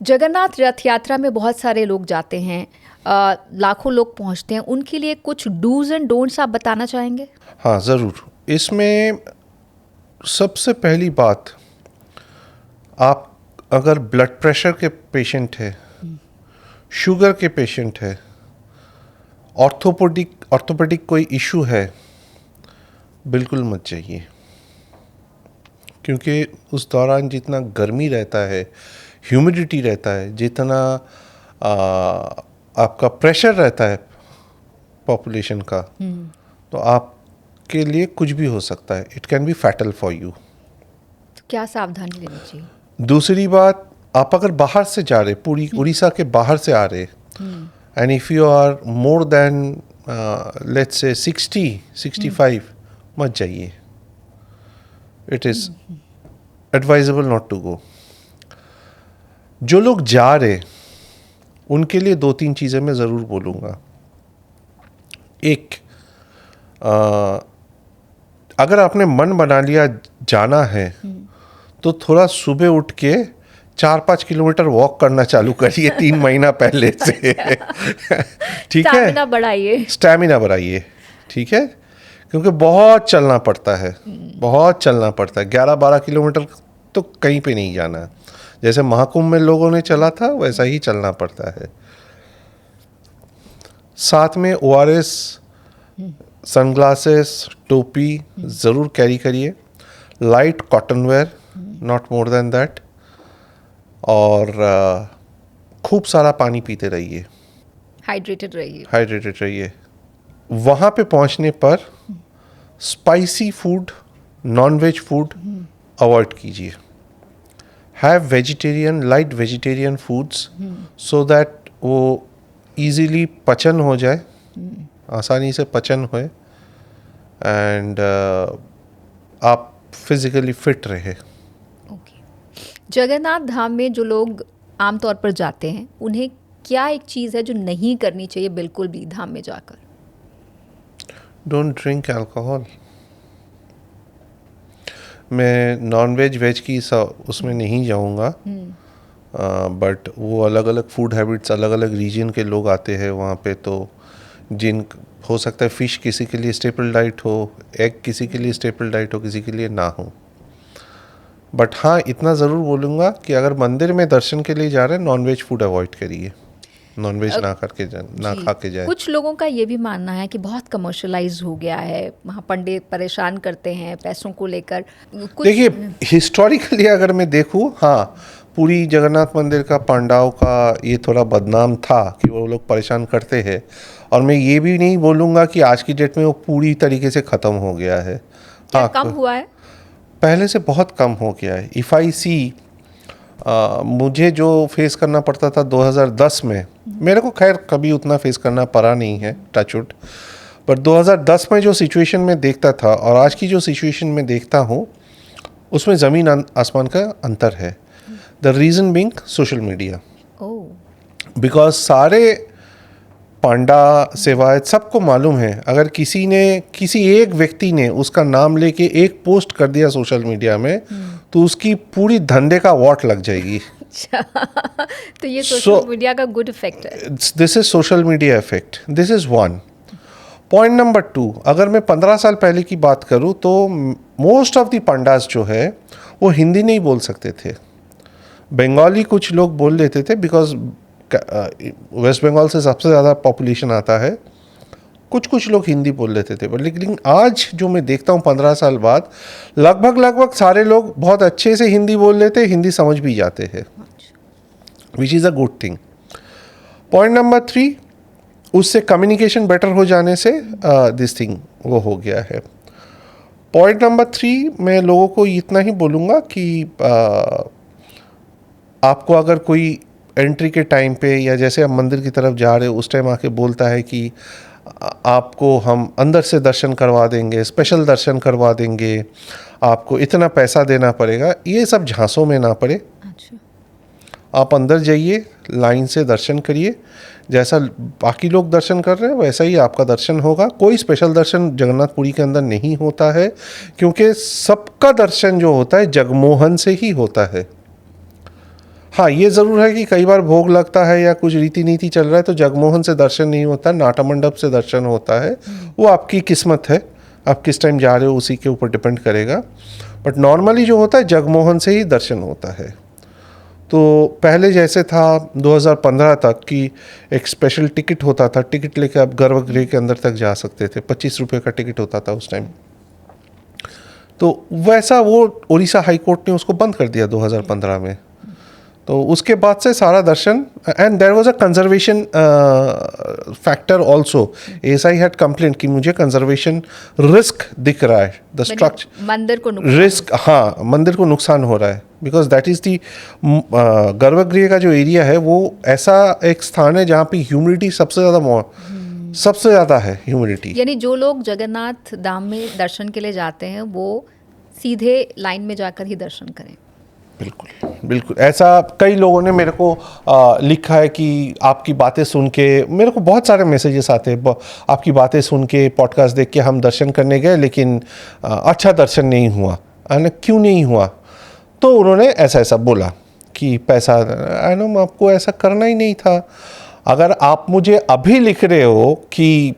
जगन्नाथ रथ यात्रा में बहुत सारे लोग जाते हैं, लाखों लोग पहुंचते हैं. उनके लिए कुछ डूज एंड डोंट्स आप बताना चाहेंगे? हाँ ज़रूर. इसमें सबसे पहली बात, आप अगर ब्लड प्रेशर के पेशेंट है, शुगर के पेशेंट है, ऑर्थोपेडिक कोई इशू है, बिल्कुल मत जाइए. क्योंकि उस दौरान जितना गर्मी रहता है, ह्यूमिडिटी रहता है, जितना आपका प्रेशर रहता है पॉपुलेशन का, तो आपके लिए कुछ भी हो सकता है. It can be fatal for you. तो क्या सावधानी लेनी चाहिए? दूसरी बात, आप अगर बाहर से जा रहे, पूरी उड़ीसा के बाहर से आ रहे, and if you are more than let's say 60-65, मत जाइए. It is advisable not to go. जो लोग जा रहे उनके लिए 2-3 चीज़ें मैं ज़रूर बोलूँगा. एक, अगर आपने मन बना लिया जाना है, तो थोड़ा सुबह उठ के 4-5 किलोमीटर वॉक करना चालू करिए 3 महीना पहले से. ठीक है, स्टैमिना बढ़ाइए. ठीक है, क्योंकि बहुत चलना पड़ता है, 11-12 किलोमीटर तो कहीं पे नहीं जाना. जैसे महाकुंभ में लोगों ने चला था, वैसा ही चलना पड़ता है. साथ में ORS, सनग्लासेस, टोपी ज़रूर कैरी करिए. Light cotton wear, not more than that. और खूब सारा पानी पीते रहिए. हाइड्रेटेड रहिए. वहाँ पे पहुँचने पर spicy food, non-veg food avoid कीजिए. Have vegetarian, light vegetarian foods, so that वो इजीली पचन हो जाए, आसानी से पचन होए, एंड आप फिजिकली फिट रहे. जगन्नाथ धाम में जो लोग आमतौर पर जाते हैं, उन्हें क्या एक चीज़ है जो नहीं करनी चाहिए बिल्कुल भी धाम में जाकर? Don't drink alcohol. मैं नॉन वेज की उसमें नहीं जाऊंगा, बट वो अलग अलग फूड हैबिट्स, अलग अलग रीजन के लोग आते हैं वहाँ पे, तो हो सकता है फ़िश किसी के लिए स्टेपल डाइट हो, एग किसी के लिए स्टेपल डाइट हो, किसी के लिए ना हो। बट हाँ, इतना ज़रूर बोलूँगा कि अगर मंदिर में दर्शन के लिए जा रहे हैं, नॉनवेज फूड अवॉइड करिए, नॉनवेज ना जी, खा के जाए। कुछ लोगों का ये भी मानना है कि बहुत कमर्शलाइज हो गया है, वहाँ पंडित परेशान करते हैं पैसों को लेकर। कुछ देखिए, हिस्टोरिकली अगर मैं देखूँ, हाँ, पूरी जगन्नाथ मंदिर का पांडाव का ये थोड़ा बदनाम था कि वो लोग परेशान करते हैं, और मैं ये भी नहीं बोलूँगा कि आज की डेट में वो पूरी तरीके से ख़त्म हो गया है। क्या हाँ, कम हुआ है? पहले से बहुत कम हो गया है। इफ़ आई सी, मुझे जो फेस करना पड़ता था 2010 में, मेरे को खैर कभी उतना फेस करना पड़ा नहीं है, टचवुड, पर 2010 में जो सिचुएशन में देखता था और आज की जो सिचुएशन में देखता हूँ, उसमें ज़मीन आसमान का अंतर है। The reason being social media, oh, because सारे पांडा सेवायत सबको मालूम है, अगर किसी एक व्यक्ति ने उसका नाम लेके एक पोस्ट कर दिया सोशल मीडिया में, तो उसकी पूरी धंधे का वॉट लग जाएगी। अच्छा। तो ये सोशल मीडिया का गुड इफेक्ट है। This is social media effect, this is one point. Number 2, अगर मैं 15 साल पहले की बात करूं तो मोस्ट ऑफ द पंडास जो है वो हिंदी नहीं बोल सकते थे, बंगाली कुछ लोग बोल लेते थे, बिकॉज वेस्ट बंगाल से सबसे ज़्यादा पॉपुलेशन आता है। कुछ लोग हिंदी बोल लेते थे, लेकिन आज जो मैं देखता हूँ 15 साल बाद, लगभग सारे लोग बहुत अच्छे से हिंदी बोल लेते हैं, हिंदी समझ भी जाते हैं, which is a good thing. Point number 3, उससे कम्युनिकेशन बेटर हो जाने से दिस थिंग वो हो गया है। पॉइंट नंबर 3, मैं लोगों को इतना ही बोलूँगा कि आपको अगर कोई एंट्री के टाइम पे, या जैसे आप मंदिर की तरफ जा रहे हो उस टाइम आके बोलता है कि आपको हम अंदर से दर्शन करवा देंगे, स्पेशल दर्शन करवा देंगे, आपको इतना पैसा देना पड़ेगा, ये सब झांसों में ना पड़े। अच्छा, आप अंदर जाइए, लाइन से दर्शन करिए, जैसा बाकी लोग दर्शन कर रहे हैं वैसा ही आपका दर्शन होगा। कोई स्पेशल दर्शन जगन्नाथपुरी के अंदर नहीं होता है, क्योंकि सबका दर्शन जो होता है जगमोहन से ही होता है। हाँ, ये ज़रूर है कि कई बार भोग लगता है या कुछ रीति नीति चल रहा है तो जगमोहन से दर्शन नहीं होता, नाटा मंडप से दर्शन होता है। वो आपकी किस्मत है, आप किस टाइम जा रहे हो उसी के ऊपर डिपेंड करेगा। बट नॉर्मली जो होता है जगमोहन से ही दर्शन होता है। तो पहले जैसे था 2015 तक कि एक स्पेशल टिकट होता था, टिकट लेके आप गर्भगृह के अंदर तक जा सकते थे, 25 रुपये का टिकट होता था उस टाइम। तो वैसा वो उड़ीसा हाई कोर्ट ने उसको बंद कर दिया 2015 में। तो उसके बाद से सारा दर्शन, and there was a conservation factor also. ASI had complaint कि मुझे कंजर्वेशन रिस्क दिख रहा है, द स्ट्रक्चर मंदिर को नुकसान रिस्क, हाँ, मंदिर को नुकसान हो रहा है, बिकॉज दैट इज़ दी गर्भगृह का जो एरिया है वो ऐसा एक स्थान है जहाँ पे ह्यूमिडिटी सबसे ज़्यादा है ह्यूमिडिटी। यानी जो लोग जगन्नाथ धाम में दर्शन के लिए जाते हैं वो सीधे लाइन में जाकर ही दर्शन करें। बिल्कुल बिल्कुल, ऐसा कई लोगों ने मेरे को लिखा है कि आपकी बातें सुन के, मेरे को बहुत सारे मैसेजेस आते हैं, आपकी बातें सुन के, पॉडकास्ट देख के हम दर्शन करने गए लेकिन अच्छा दर्शन नहीं हुआ। क्यों नहीं हुआ? तो उन्होंने ऐसा बोला कि पैसा, आपको ऐसा करना ही नहीं था। अगर आप मुझे अभी लिख रहे हो कि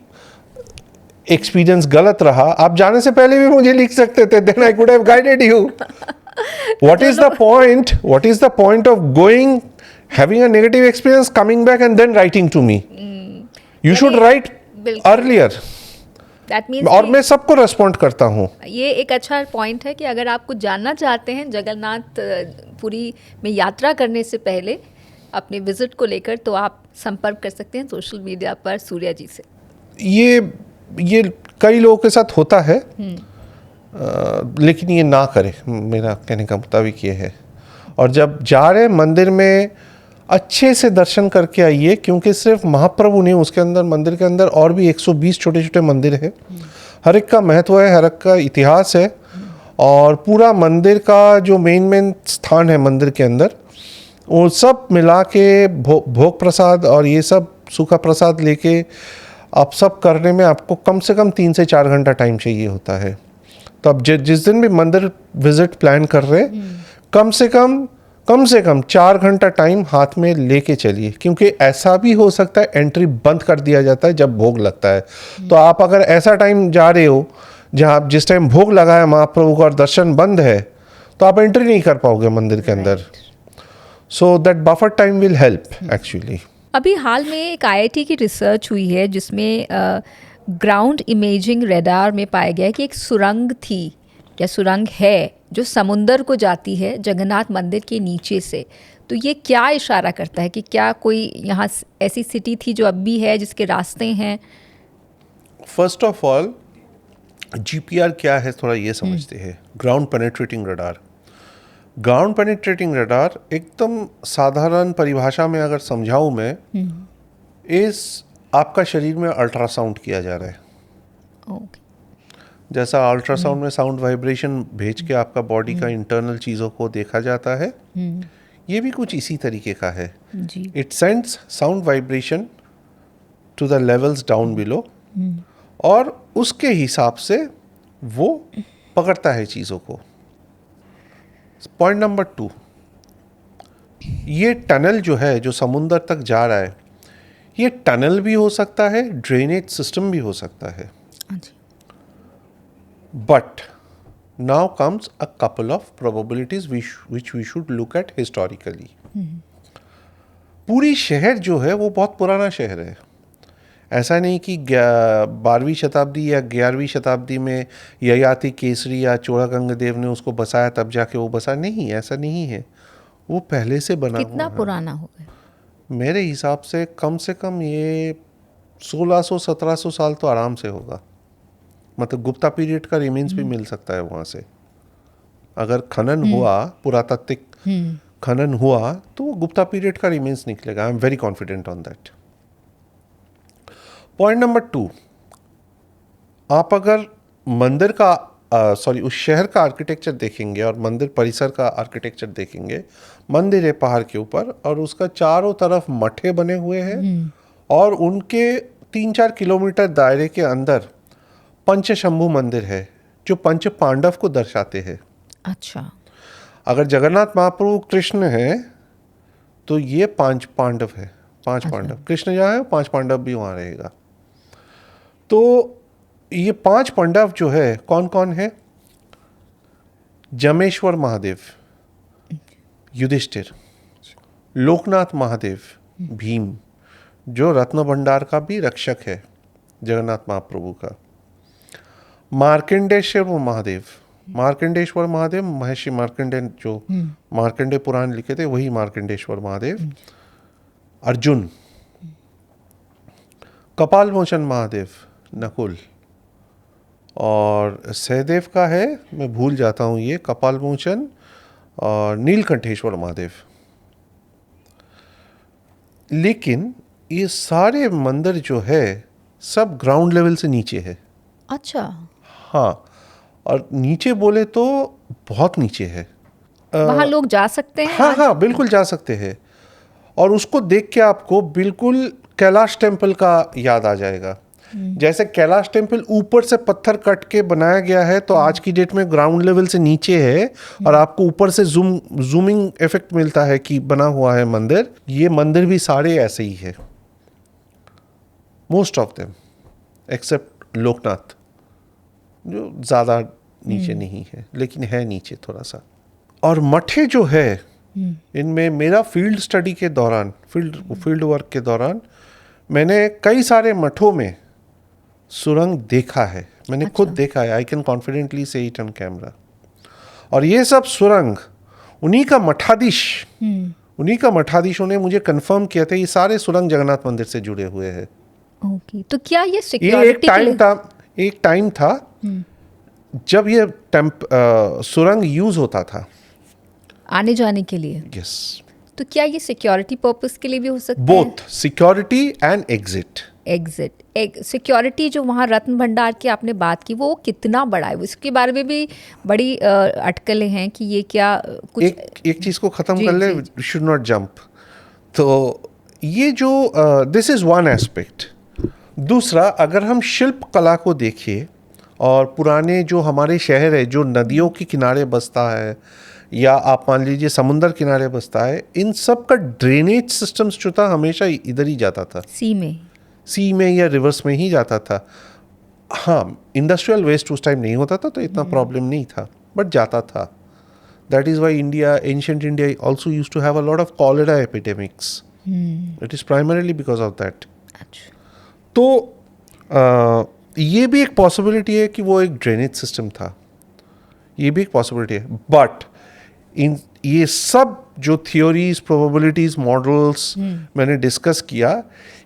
एक्सपीरियंस गलत रहा, आप जाने से पहले भी मुझे लिख सकते थे, then I could have guided you. What is the point? What is the point of going, having a negative experience, coming back and then writing to me? You should write earlier. That means और मैं सबको रेस्पॉन्ड करता हूँ। ये एक अच्छा पॉइंट है कि अगर आप कुछ जानना चाहते हैं जगन्नाथ पुरी में यात्रा करने से पहले अपने विजिट को लेकर, तो आप संपर्क कर सकते हैं सोशल मीडिया पर सूर्या जी से। ये कई लोगों के साथ होता है, लेकिन ये ना करें, मेरा कहने का मुताबिक ये है। और जब जा रहे मंदिर में अच्छे से दर्शन करके आइए, क्योंकि सिर्फ महाप्रभु नहीं, उसके अंदर मंदिर के अंदर और भी 120 छोटे छोटे मंदिर हैं। हर एक का महत्व है, हर एक का इतिहास है, और पूरा मंदिर का जो मेन स्थान है मंदिर के अंदर, वो सब मिला के भोग प्रसाद और ये सब सूखा प्रसाद लेके आप सब करने में आपको कम से कम 3 से 4 घंटा टाइम चाहिए होता है। तो आप जिस दिन भी मंदिर विजिट प्लान कर रहे हैं, कम से कम कम से कम 4 घंटा टाइम हाथ में लेके चलिए, क्योंकि ऐसा भी हो सकता है एंट्री बंद कर दिया जाता है जब भोग लगता है। तो आप अगर ऐसा टाइम जा रहे हो जहाँ आप जिस टाइम भोग लगा है महाप्रभु का और दर्शन बंद है, तो आप एंट्री नहीं कर पाओगे मंदिर के अंदर। So that buffer time will help actually. अभी हाल में एक IIT की रिसर्च हुई है जिसमें ग्राउंड इमेजिंग रेडार में पाया गया है कि एक सुरंग थी या सुरंग है जो समुंदर को जाती है जगन्नाथ मंदिर के नीचे से। तो ये क्या इशारा करता है कि क्या कोई यहाँ ऐसी सिटी थी जो अब भी है जिसके रास्ते हैं? फर्स्ट ऑफ ऑल GPR क्या है थोड़ा ये समझते हैं। Ground penetrating radar. Ground penetrating radar एकदम साधारण परिभाषा में अगर समझाऊं मैं, इस आपका शरीर में अल्ट्रासाउंड किया जा रहा है। ओके। जैसा अल्ट्रासाउंड में साउंड वाइब्रेशन भेज के आपका बॉडी का इंटरनल चीज़ों को देखा जाता है, ये भी कुछ इसी तरीके का है। जी। It sends sound vibration to the levels down below, और उसके हिसाब से वो पकड़ता है चीज़ों को। पॉइंट नंबर 2, ये टनल जो है जो समुंदर तक जा रहा है, ये टनल भी हो सकता है, ड्रेनेज सिस्टम भी हो सकता है। But now comes a couple of probabilities which we should look at historically. पूरी शहर जो है वो बहुत पुराना शहर है। ऐसा नहीं कि 12वीं शताब्दी या 11वीं शताब्दी में ययाति केसरी या चोड़ागंगदेव ने उसको बसाया तब जाके वो बसा, नहीं, ऐसा नहीं है। वो पहले से बना हुआ है। कितना पुराना होगा? मेरे हिसाब से कम ये 1600-1700 साल तो आराम से होगा। मतलब गुप्ता पीरियड का रिमेन्स भी मिल सकता है वहाँ से। अगर खनन हुआ, पुरातात्विक खनन हुआ, तो वो गुप्ता पीरियड का रिमेन्स निकलेगा। I am very confident on that. Point number 2, आप अगर मंदिर का उस शहर का आर्किटेक्चर देखेंगे और मंदिर परिसर का आर्किटेक्चर देखेंगे, मंदिर है पहाड़ के ऊपर और उसका चारों तरफ मठे बने हुए हैं, और उनके 3-4 किलोमीटर दायरे के अंदर पंचशंभु मंदिर है जो पंच पांडव को दर्शाते हैं। अच्छा। अगर जगन्नाथ महाप्रभु कृष्ण है तो ये 5 पांडव है, 5 पांडव। कृष्ण जहाँ है 5 पांडव भी वहाँ रहेगा। तो ये 5 पांडव जो है कौन कौन है? जमेश्वर महादेव युधिष्ठिर, लोकनाथ महादेव भीम, जो रत्न भंडार का भी रक्षक है जगन्नाथ महाप्रभु का, मार्कंडेश्वर महादेव महर्षि मार्कंडे जो मार्कंडे पुराण लिखे थे वही मार्कंडेश्वर महादेव, अर्जुन, कपाल मोचन महादेव नकुल, और सहदेव का है, मैं भूल जाता हूँ ये, कपाल मोचन और नीलकंठेश्वर महादेव। लेकिन ये सारे मंदिर जो है सब ग्राउंड लेवल से नीचे है। अच्छा। हाँ, और नीचे बोले तो बहुत नीचे है। वहाँ लोग जा सकते हैं? हाँ, बिल्कुल जा सकते हैं। और उसको देख के आपको बिल्कुल कैलाश टेम्पल का याद आ जाएगा। जैसे कैलाश टेम्पल ऊपर से पत्थर कट के बनाया गया है, तो आज की डेट में ग्राउंड लेवल से नीचे है और आपको ऊपर से जूमिंग इफेक्ट मिलता है कि बना हुआ है मंदिर। ये मंदिर भी सारे ऐसे ही है, most of them except Loknath जो ज़्यादा नीचे नहीं है, लेकिन है नीचे थोड़ा सा। और मठे जो है इनमें मेरा फील्ड स्टडी के दौरान, फील्ड वर्क के दौरान मैंने कई सारे मठों में सुरंग देखा है। मैंने खुद देखा है। आई कैन कॉन्फिडेंटली से इट ऑन कैमरा। और ये सब सुरंग उन्हीं का मठाधीशों ने मुझे कंफर्म किया था, ये सारे सुरंग जगन्नाथ मंदिर से जुड़े हुए हैं। ओके। तो क्या ये सिक्योरिटी एक टाइम था जब ये सुरंग यूज होता था आने जाने के लिए। यस। तो क्या ये सिक्योरिटी पर्पस के लिए भी हो सकता है? Both security and exit. Security जो वहाँ रत्न भंडार की आपने बात की, वो कितना बड़ा है? उसके बारे में भी बड़ी अटकलें हैं कि ये क्या कुछ एक चीज को खत्म कर ले, शुड नॉट जंप। तो ये जो दिस इज वन एस्पेक्ट। दूसरा, अगर हम शिल्प कला को देखें और पुराने जो हमारे शहर है जो नदियों के किनारे बसता है या आप मान लीजिए समुंदर किनारे बसता है, इन सब का ड्रेनेज सिस्टम्स जो था हमेशा इधर ही जाता था, सी में या रिवर्स में ही जाता था। हाँ, इंडस्ट्रियल वेस्ट उस टाइम नहीं होता था तो इतना प्रॉब्लम नहीं था, बट जाता था। That is why India, ancient India also use to have a lot of cholera epidemics. It is primarily because of that. तो ये भी एक पॉसिबिलिटी है कि वो एक ड्रेनेज सिस्टम था, ये भी एक पॉसिबिलिटी है। बट इन ये सब जो थियोरीज, प्रोबेबिलिटीज, मॉडल्स मैंने डिस्कस किया,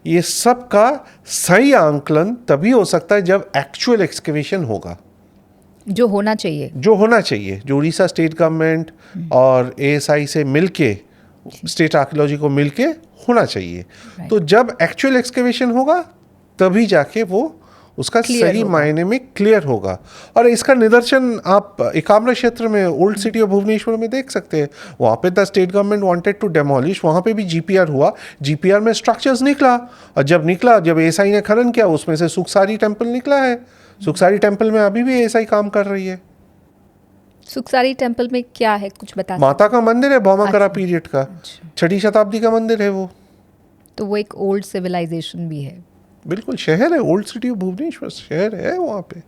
ये सब का सही आंकलन तभी हो सकता है जब एक्चुअल एक्सकेवेशन होगा, जो होना चाहिए, जो उड़ीसा स्टेट गवर्नमेंट और एएसआई से मिलके, स्टेट आर्कियोलॉजी को मिलके होना चाहिए। तो जब एक्चुअल एक्सकेवेशन होगा तभी जाके वो उसका सही मायने में क्लियर होगा। और इसका निदर्शन आप एकाम्र क्षेत्र में, ओल्ड सिटी ऑफ भुवनेश्वर में देख सकते हैं। वहाँ पे the state government wanted to demolish, वहाँ पे भी जीपीआर हुआ, जीपीआर में स्ट्रक्चर्स निकला, और जब एएसआई ने खनन किया उसमें से सुखसारी टेम्पल निकला है। सुखसारी टेम्पल में अभी भी एएसआई काम कर रही है। सुखसारी टेम्पल में क्या है, कुछ बता? माता का मंदिर है, भौमाकरा पीरियड का, 6वीं शताब्दी का मंदिर है वो। तो वो एक ओल्ड सिविलाइजेशन भी है। बिल्कुल, शहर है, ओल्ड सिटी ऑफ भुवनेश्वर शहर है वहाँ पे।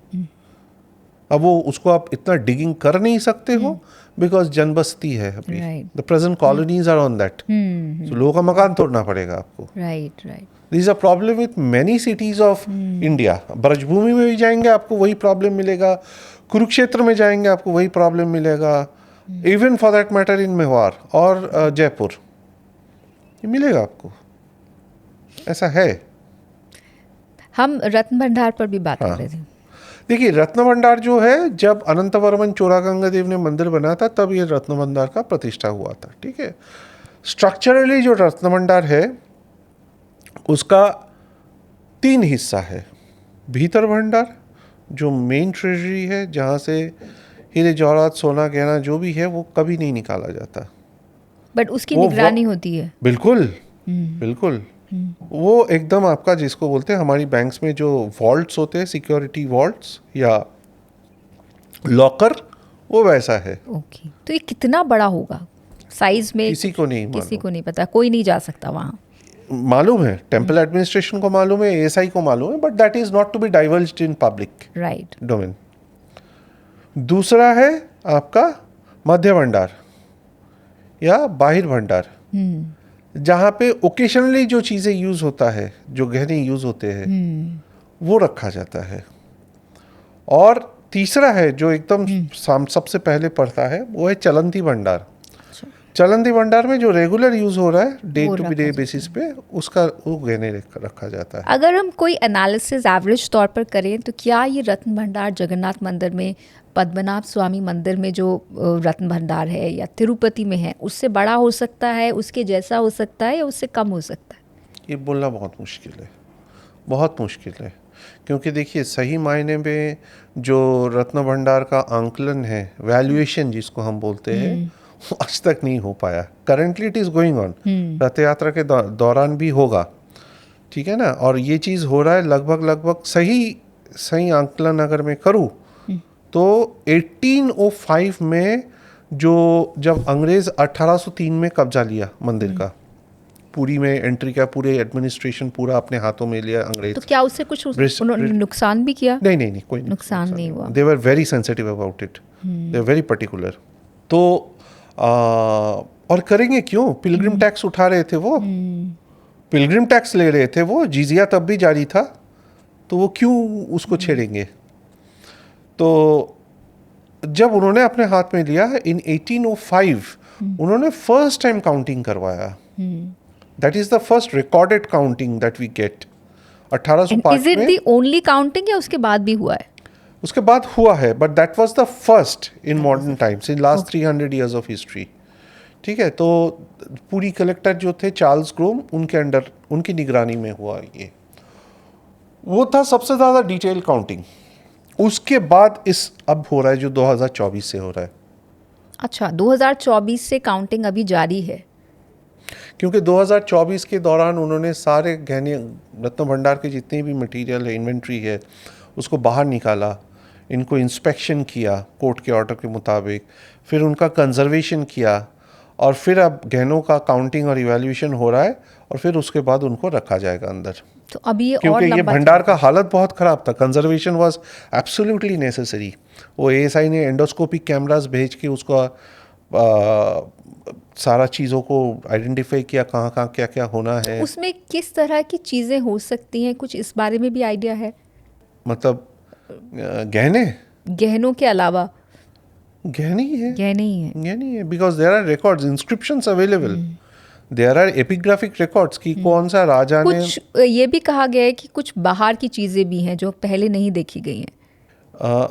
अब वो उसको आप इतना डिगिंग कर नहीं सकते हो बिकॉज जनबस्ती है अभी। The present colonies are on that, तो लोगों का मकान तोड़ना पड़ेगा आपको। Right. This is a problem with many cities of India. Brajbhoomi में भी जाएंगे आपको वही प्रॉब्लम मिलेगा, कुरुक्षेत्र में जाएंगे आपको वही प्रॉब्लम मिलेगा, even for that matter in Mewar और जयपुर, ये मिलेगा आपको, ऐसा है। हम रत्न भंडार पर भी बात कर रहे थे। देखिए, रत्न भंडार जो है, जब अनंतवर्मन चोरागंगादेव ने मंदिर बनाया था तब ये रत्न भंडार का प्रतिष्ठा हुआ था। ठीक है, स्ट्रक्चरली जो रत्न भंडार है उसका 3 हिस्सा है। भीतर भंडार जो मेन ट्रेजरी है, जहाँ से हीरे जवाहरात, सोना, गहना जो भी है वो कभी नहीं निकाला जाता, बट उसकी निगरानी होती है। बिल्कुल बिल्कुल। वो एकदम आपका, जिसको बोलते हैं हमारी बैंक्स में जो वॉल्ट्स होते हैं, सिक्योरिटी वॉल्ट्स या लॉकर, वो वैसा है। ओके, तो ये कितना बड़ा होगा साइज में? किसी को नहीं पता, कोई नहीं जा सकता वहाँ। मालूम है, टेम्पल एडमिनिस्ट्रेशन को मालूम है, एएसआई को मालूम है, but that is not to be divulged in public right domain. दूसरा है आपका मध्य भंडार या बाहिर भंडार, जहाँ पे ओकेशनली जो चीज़ें यूज़ होता है, जो गहने यूज़ होते हैं, वो रखा जाता है। और तीसरा है जो एकदम सबसे पहले पड़ता है, वो है चलंती भंडार। चलंती भंडार में जो रेगुलर यूज़ हो रहा है डे टू डे बेसिस पे, उसका वो गहने रखा जाता है। अगर हम कोई एनालिसिस एवरेज तौर पर करें तो क्या ये रत्न भंडार जगन्नाथ मंदिर में, पद्मनाभ स्वामी मंदिर में जो रत्न भंडार है, या तिरुपति में है, उससे बड़ा हो सकता है, उसके जैसा हो सकता है, या उससे कम हो सकता है? ये बोलना बहुत मुश्किल है, बहुत मुश्किल है। क्योंकि देखिए, सही मायने में जो रत्न भंडार का आंकलन है, वैल्यूएशन जिसको हम बोलते हैं, आज तक नहीं हो पाया। Currently it is going on, रथ यात्रा के दौरान भी होगा, ठीक है ना। और ये चीज़ हो रहा है लगभग सही आंकलन अगर मैं करूँ तो 1805 में, जब अंग्रेज़ 1803 में कब्जा लिया मंदिर का, पूरी में एंट्री किया, पूरे एडमिनिस्ट्रेशन पूरा अपने हाथों में लिया अंग्रेज। तो क्या उससे कुछ उन्होंने नुकसान भी किया? नहीं, कोई नुकसान नहीं हुआ। They were very sensitive about it, they were very particular. तो और करेंगे क्यों? पिलग्रिम टैक्स उठा रहे थे वो, पिलग्रिम टैक्स ले रहे थे वो, जिजिया तब भी जारी था, तो वो क्यों उसको छेड़ेंगे? तो जब उन्होंने अपने हाथ में लिया इन 1805, उन्होंने फर्स्ट टाइम काउंटिंग करवाया। That is the first recorded counting that we get 1805 में। Is it the only counting या उसके बाद भी हुआ है? उसके बाद हुआ है, but that was the first in modern times, in last 300 years of history. ठीक है, तो पूरी कलेक्टर जो थे चार्ल्स ग्रोम, उनके अंडर, उनकी निगरानी में हुआ ये। वो था सबसे ज़्यादा डिटेल काउंटिंग। उसके बाद अब हो रहा है जो 2024 से हो रहा है। अच्छा, 2024 से काउंटिंग अभी जारी है? क्योंकि 2024 के दौरान उन्होंने सारे गहने, रत्न भंडार के जितने भी मटेरियल है, इन्वेंट्री है, उसको बाहर निकाला, इनको इंस्पेक्शन किया कोर्ट के ऑर्डर के मुताबिक, फिर उनका कंजर्वेशन किया, और फिर अब गहनों का काउंटिंग और इवैल्यूएशन हो रहा है, और फिर उसके बाद उनको रखा जाएगा अंदर। तो अब ये और क्योंकि ये लंबा भंडार का हालत बहुत ख़राब था, कंजर्वेशन वाज एब्सोल्युटली नेसेसरी। वो एएसआई ने एंडोस्कोपिक कैमरास भेज के उसका सारा चीज़ों को आइडेंटिफाई किया, कहाँ कहाँ क्या क्या होना है। उसमें किस तरह की चीज़ें हो सकती हैं, कुछ इस बारे में भी आइडिया है? मतलब गहने गहनों के अलावा गहने ही है, गहने ही हैं। गहने ही है, because there are records, inscriptions available, there are epigraphic records कि कौन सा राजा ने। कुछ ये भी कहा गया है कि कुछ बाहर की चीज़ें भी हैं जो पहले नहीं देखी गई हैं।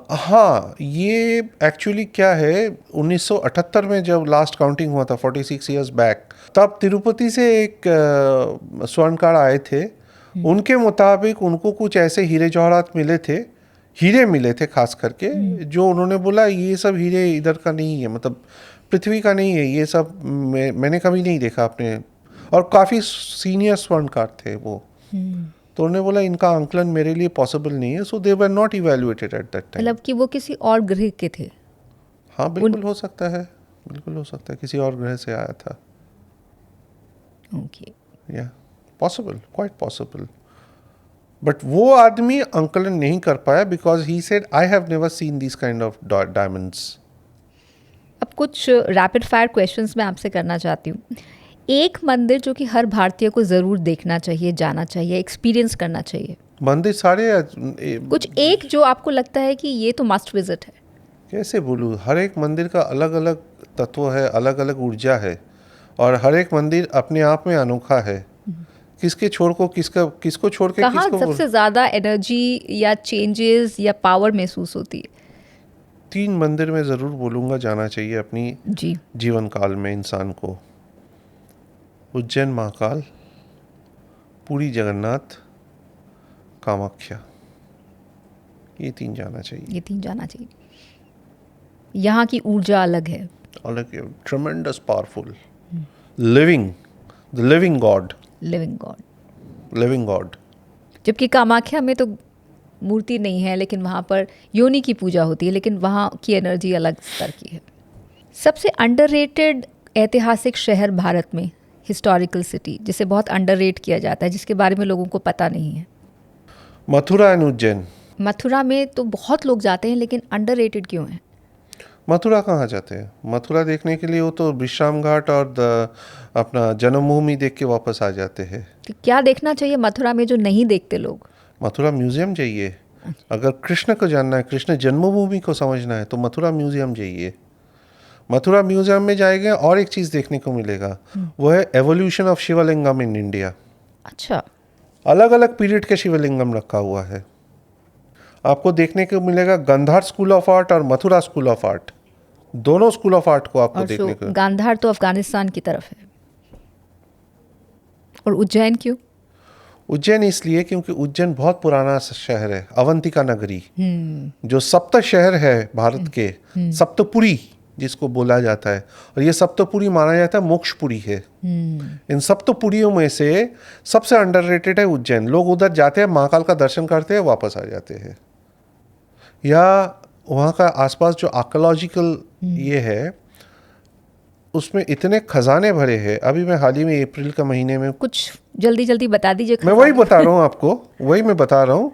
हाँ, ये एक्चुअली क्या है, 1978 में जब लास्ट काउंटिंग हुआ था 46 इयर्स बैक, तब तिरुपति से एक स्वर्णकार आए थे। उनके मुताबिक उनको कुछ ऐसे हीरे जवाहरात मिले थे, हीरे मिले थे खास करके, जो उन्होंने बोला ये सब हीरे इधर का नहीं है, मतलब पृथ्वी का नहीं है, ये सब मैंने कभी नहीं देखा अपने। और काफ़ी सीनियर स्वर्णकार थे वो, तो उन्होंने बोला इनका आंकलन मेरे लिए पॉसिबल नहीं है, so they were not evaluated at that time. मतलब कि वो किसी और ग्रह के थे। हाँ बिल्कुल हो सकता है, बिल्कुल हो सकता है किसी और ग्रह से आया था। ओके। या पॉसिबल, क्वाइट पॉसिबल। बट वो आदमी आंकलन नहीं कर पाया because he said I have never seen this kind of diamonds. अब कुछ रैपिड फायर क्वेश्चंस मैं आपसे करना चाहती हूँ। एक मंदिर जो कि हर भारतीय को ज़रूर देखना चाहिए, जाना चाहिए, एक्सपीरियंस करना चाहिए। मंदिर सारे कुछ एक जो आपको लगता है कि ये तो मस्ट विजिट है। कैसे बोलूँ, हर एक मंदिर का अलग अलग तत्व है, अलग अलग ऊर्जा है, और हर एक मंदिर अपने आप में अनोखा है। किसके छोड़ को किसको छोड़ के कहाँ किसको सबसे ज़्यादा एनर्जी या चेंजेस या पावर महसूस होती है? 3 मंदिर में ज़रूर बोलूँगा जाना चाहिए अपनी जी। जीवन काल में इंसान को। उज्जैन महाकाल, पुरी जगन्नाथ, कामाख्या, ये 3 जाना चाहिए। ये 3 जाना चाहिए। यहाँ की ऊर्जा अलग है। अलग, ट्रेमेंडस powerful, living, the living God, living God. Living God. जबकि कामाख्या में तो मूर्ति नहीं है, लेकिन वहाँ पर योनि की पूजा होती है, लेकिन वहाँ की एनर्जी अलग स्तर की है। सबसे अंडररेटेड ऐतिहासिक शहर भारत में, हिस्टोरिकल सिटी जिसे बहुत अंडररेट किया जाता है, जिसके बारे में लोगों को पता नहीं है। मथुरा एंड उज्जैन। मथुरा में तो बहुत लोग जाते हैं, लेकिन अंडररेटेड क्यों है? मथुरा कहाँ जाते हैं? मथुरा देखने के लिए वो तो विश्राम घाट और अपना जन्मभूमि देख के वापस आ जाते हैं। तो क्या देखना चाहिए मथुरा में जो नहीं देखते लोग? मथुरा म्यूजियम जाइए। अगर कृष्ण को जानना है, कृष्ण जन्मभूमि को समझना है, तो मथुरा म्यूजियम जाइए। मथुरा म्यूजियम में जाएंगे और एक चीज़ देखने को मिलेगा, वो है evolution of Shivalingam in India. अच्छा। अलग अलग पीरियड के शिवलिंगम रखा हुआ है। आपको देखने को मिलेगा गांधार स्कूल ऑफ आर्ट और मथुरा स्कूल ऑफ आर्ट, दोनों स्कूल ऑफ आर्ट को आपको और देखने को। गांधार तो अफगानिस्तान की तरफ है। और उज्जैन क्यों? उज्जैन इसलिए क्योंकि उज्जैन बहुत पुराना शहर है, अवंतिका नगरी, जो सप्त शहर है भारत के, सप्तपुरी जिसको बोला जाता है, और ये सप्तपुरी माना जाता है मोक्षपुरी है। इन सप्तपुरियों में से सबसे अंडररेटेड है उज्जैन। लोग उधर जाते हैं, महाकाल का दर्शन करते हैं, वापस आ जाते हैं। या वहाँ का आसपास जो आर्कियोलॉजिकल ये है, उसमें इतने खजाने भरे हैं। अभी मैं हाल ही में अप्रैल का महीने में, कुछ जल्दी जल्दी बता दीजिए। मैं वही बता रहा हूँ आपको, वही मैं बता रहा हूँ।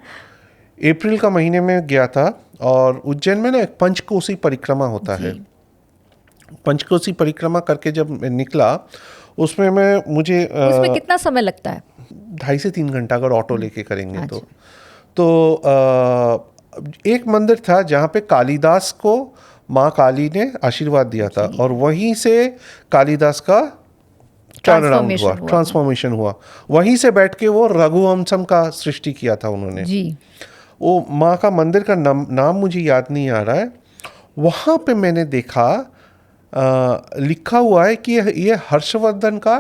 अप्रैल का महीने में गया था, और उज्जैन में ना एक पंचकोसी परिक्रमा होता है। पंचकोसी परिक्रमा करके जब मैं निकला, उसमें मुझे उसमें कितना समय लगता है? 2.5 से 3 घंटा अगर ऑटो लेके करेंगे। अच्छा। तो एक मंदिर था जहाँ पे कालिदास को माँ काली ने आशीर्वाद दिया था, और वहीं से कालिदास का ट्रांसफॉर्मेशन हुआ। वहीं से बैठ के वो रघुवंशम का सृष्टि किया था उन्होंने जी। वो माँ का मंदिर का नाम मुझे याद नहीं आ रहा है। वहाँ पे मैंने देखा लिखा हुआ है कि ये हर्षवर्धन का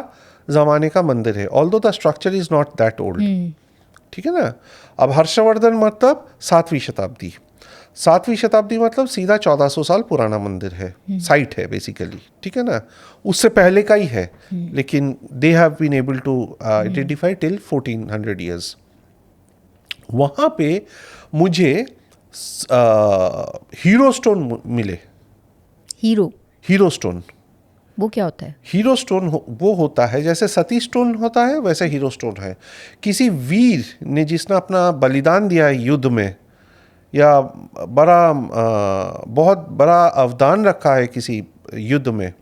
ज़माने का मंदिर है, although the structure is not that old. ठीक है ना। अब हर्षवर्धन मतलब 7वीं शताब्दी, 7वीं शताब्दी मतलब सीधा 1400 साल पुराना मंदिर है, साइट है बेसिकली। ठीक है ना, उससे पहले का ही है, लेकिन they have been able to identify till 1400 years. वहाँ पे मुझे हीरो स्टोन मिले। हीरो स्टोन, वो क्या होता है? हीरो स्टोन वो होता है जैसे सती स्टोन होता है वैसे हीरो स्टोन है। किसी वीर ने जिसने अपना बलिदान दिया है युद्ध में, या बहुत बड़ा अवदान रखा है किसी युद्ध में,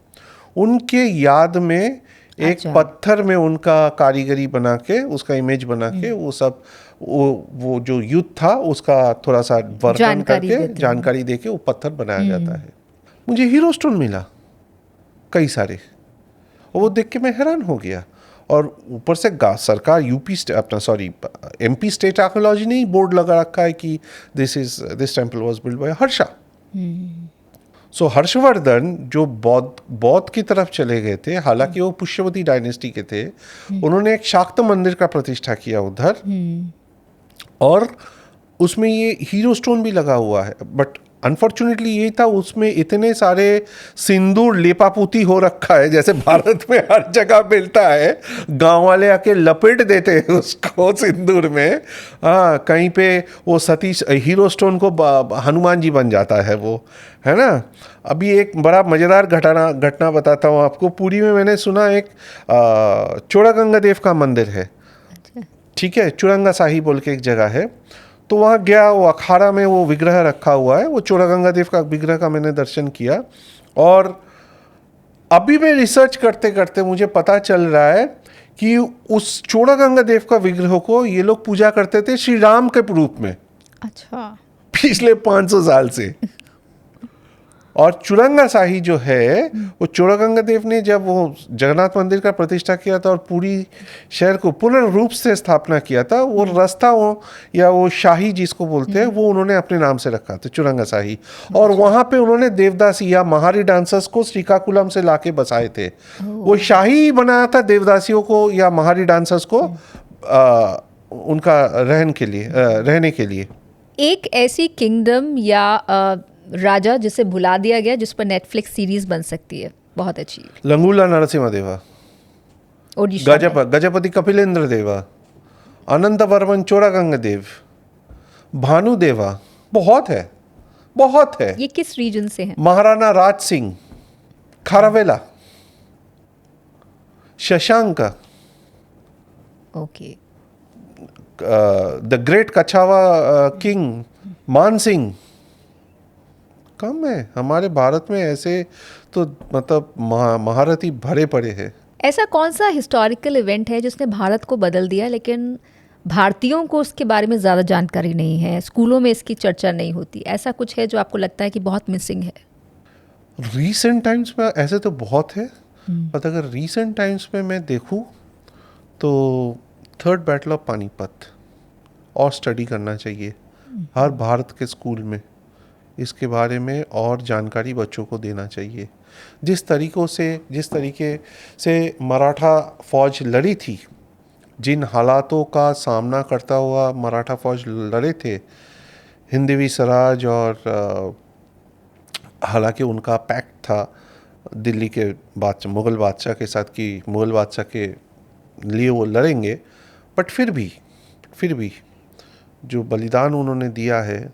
उनके याद में एक अच्छा। पत्थर में उनका कारीगरी बना के, उसका इमेज बना के, वो सब वो जो युद्ध था उसका थोड़ा सा वर्णन जानकारी करके, देते हैं। जानकारी देके वो पत्थर बनाया जाता है। मुझे हीरो स्टोन मिला कई सारे, और वो देख के मैं हैरान हो गया। और ऊपर से सरकार एमपी स्टेट आर्कियोलॉजी ने ही बोर्ड लगा रखा है कि this temple was build by Harsha. So Harshavardhan जो बौद्ध की तरफ चले गए थे, हालांकि वो पुष्यवती डायनेस्टी के थे, उन्होंने एक शाक्त मंदिर का प्रतिष्ठा किया उधर, और उसमें ये हीरो स्टोन भी लगा हुआ है। बट अनफॉर्चुनेटली ये था, उसमें इतने सारे सिंदूर लेपापूती हो रखा है, जैसे भारत में हर जगह मिलता है, गांव वाले आके लपेट देते हैं उसको सिंदूर में। हाँ, कहीं पे वो सतीश हीरो स्टोन को हनुमान जी बन जाता है वो, है ना। अभी एक बड़ा मज़ेदार घटना बताता हूँ आपको। पुरी में मैंने सुना एक चोड़ागंगा देव का मंदिर है, ठीक है, चुरंगा साही बोल के एक जगह है। तो वहाँ गया, वो अखाड़ा में वो विग्रह रखा हुआ है, वो चोड़ागंगा देव का विग्रह का मैंने दर्शन किया। और अभी मैं रिसर्च करते करते मुझे पता चल रहा है कि उस चोड़ागंगा देव का विग्रह को ये लोग पूजा करते थे श्री राम के रूप में। अच्छा। पिछले 500 साल से। और चुरंगा साही जो है, वो चोड़ागंगा देव ने जब वो जगन्नाथ मंदिर का प्रतिष्ठा किया था और पूरी शहर को पूर्ण रूप से स्थापना किया था, वो रास्ता या वो शाही जिसको बोलते हैं, वो उन्होंने अपने नाम से रखा था, चुरंगा साही। और वहाँ पे उन्होंने देवदासी या महारी डांसर्स को श्रीकाकुलम से लाके बसाए थे। वो शाही बनाया था देवदासियों को या महारी डांसर्स को उनका रहने के लिए। एक ऐसी किंगडम या राजा जिसे भुला दिया गया, जिस पर नेटफ्लिक्स सीरीज बन सकती है, बहुत अच्छी। लंगूला नरसिम्हा देवा, ओडिशा में। गजपति कपिलेंद्र देवा, अनंत वर्मन चोड़ागंगा देव, भानु देवा, बहुत है। ये किस रीजन से है? Maharana Raj Singh, Kharavela, Shashank, okay. The great Kachhwaha king Man Singh. कम है हमारे भारत में ऐसे, तो मतलब महारथी भरे पड़े हैं। ऐसा कौन सा हिस्टोरिकल इवेंट है जिसने भारत को बदल दिया, लेकिन भारतीयों को उसके बारे में ज़्यादा जानकारी नहीं है, स्कूलों में इसकी चर्चा नहीं होती? ऐसा कुछ है जो आपको लगता है कि बहुत मिसिंग है? रीसेंट टाइम्स में ऐसे तो बहुत है, पर अगर रीसेंट टाइम्स में मैं देखूं तो थर्ड बैटल ऑफ पानीपत और स्टडी करना चाहिए हर भारत के स्कूल में। इसके बारे में और जानकारी बच्चों को देना चाहिए। जिस तरीके से मराठा फौज लड़ी थी, जिन हालातों का सामना करता हुआ मराठा फौज लड़े थे, हिंदवी स्वराज, और हालांकि उनका पैक्ट था दिल्ली के मुग़ल बादशाह के साथ कि मुग़ल बादशाह के लिए वो लड़ेंगे, बट फिर भी जो बलिदान उन्होंने दिया है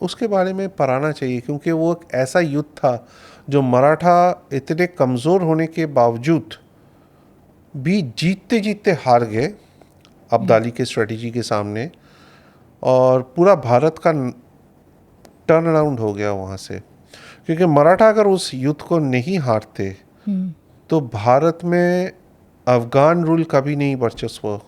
उसके बारे में पढ़ाना चाहिए, क्योंकि वो एक ऐसा युद्ध था जो मराठा इतने कमज़ोर होने के बावजूद भी जीतते हार गए अब्दाली के स्ट्रेटजी के सामने, और पूरा भारत का टर्न अराउंड हो गया वहाँ से। क्योंकि मराठा अगर उस युद्ध को नहीं हारते तो भारत में अफगान रूल कभी नहीं वर्चस्व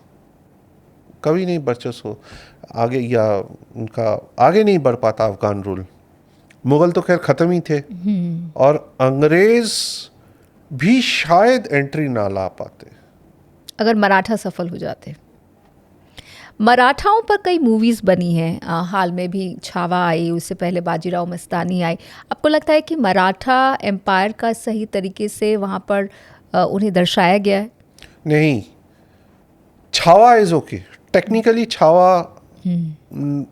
आगे, या उनका आगे नहीं बढ़ पाता अफगान रूल। मुगल तो खैर ख़त्म ही थे, और अंग्रेज़ भी शायद एंट्री ना ला पाते अगर मराठा सफल हो जाते। मराठाओं पर कई मूवीज़ बनी हैं, हाल में भी छावा आई, उससे पहले बाजीराव मस्तानी आई। आपको लगता है कि मराठा एम्पायर का सही तरीके से वहाँ पर उन्हें दर्शाया गया है? नहीं, Chhaava is okay, technically Chhaava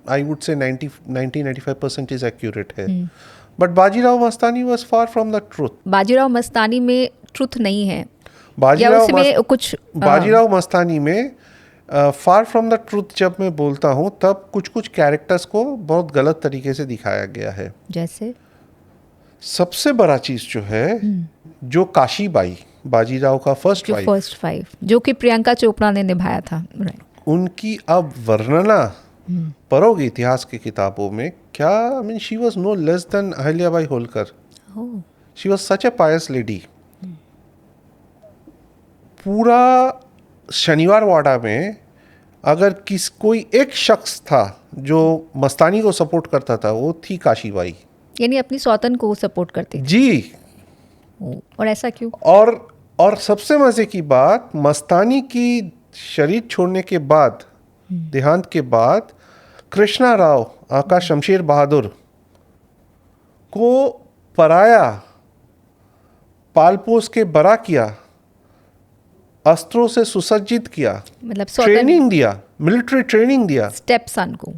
I would say 90-95% is accurate है, but Bajirao Mastani was far from the truth. Bajirao Mastani में ट्रुथ नहीं है? बाजीराव मस्तानी में फार फ्रॉम द ट्रूथ जब मैं बोलता हूँ तब कुछ कुछ कैरेक्टर्स को बहुत गलत तरीके से दिखाया गया है। जैसे सबसे बड़ा चीज़ जो है, जो काशीबाई, बाजीराव का फर्स्ट जो वाइफ, फर्स्ट 5 जो कि प्रियंका चोपड़ा ने निभाया था, राइट। उनकी अब वर्णना पढ़ोगे इतिहास की किताबों में, क्या I mean she was no less than Ahilyabai Holkar. She was such a pious lady. पूरा शनिवार वाड़ा में अगर कोई एक शख्स था जो मस्तानी को सपोर्ट करता था, वो थी काशीबाई। यानी अपनी सौतन को सपोर्ट करती थी। जी। और ऐसा क्यों? और सबसे मजे की बात, मस्तानी की शरीर छोड़ने के बाद, देहांत के बाद, कृष्णा राव आका शमशेर बहादुर को पराया, पालपोस के बड़ा किया, अस्त्रों से सुसज्जित किया, मतलब ट्रेनिंग दिया, मिलिट्री ट्रेनिंग दिया, स्टेप सन को,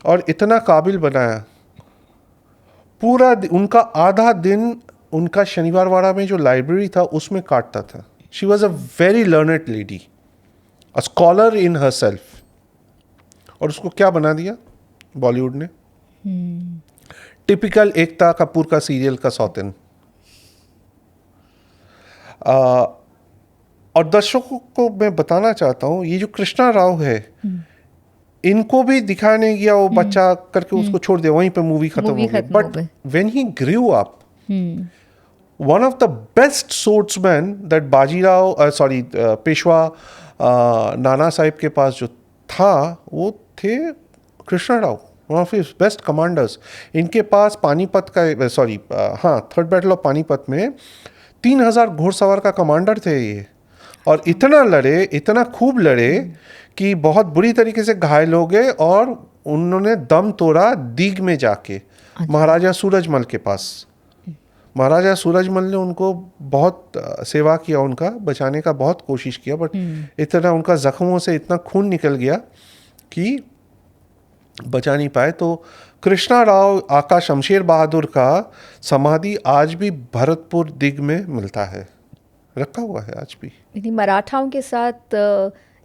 और इतना काबिल बनाया। पूरा उनका आधा दिन उनका शनिवार वाड़ा में जो लाइब्रेरी था उसमें काटता था। She was a very learned lady, a scholar in her self. और उसको क्या बना दिया बॉलीवुड ने? टिपिकल एकता कपूर का सीरियल का सौतन। और दर्शकों को मैं बताना चाहता हूँ, ये जो कृष्णा राव है, इनको भी दिखाने गया, वो बच्चा करके उसको छोड़ दिया, वहीं पे मूवी खत्म हो गई। But when he grew up, one of the best swordsman that Bajirao, Peshwa Nana Sahib के पास जो था, वो थे Krishna Rao, one of his best commanders. इनके पास पानीपत का, थर्ड बैटल ऑफ पानीपत में 3000 घुड़सवार का कमांडर थे ये। और इतना लड़े, इतना खूब लड़े कि बहुत बुरी तरीके से घायल हो गए, और उन्होंने दम तोड़ा दीग में जाके महाराजा सूरजमल के पास। महाराजा सूरजमल ने उनको बहुत सेवा किया, उनका बचाने का बहुत कोशिश किया, बट इतना उनका जख्मों से इतना खून निकल गया कि बचा नहीं पाए। तो कृष्णा राव आका शमशेर बहादुर का समाधि आज भी भरतपुर दिग में मिलता है, रखा हुआ है आज भी। यानी मराठाओं के साथ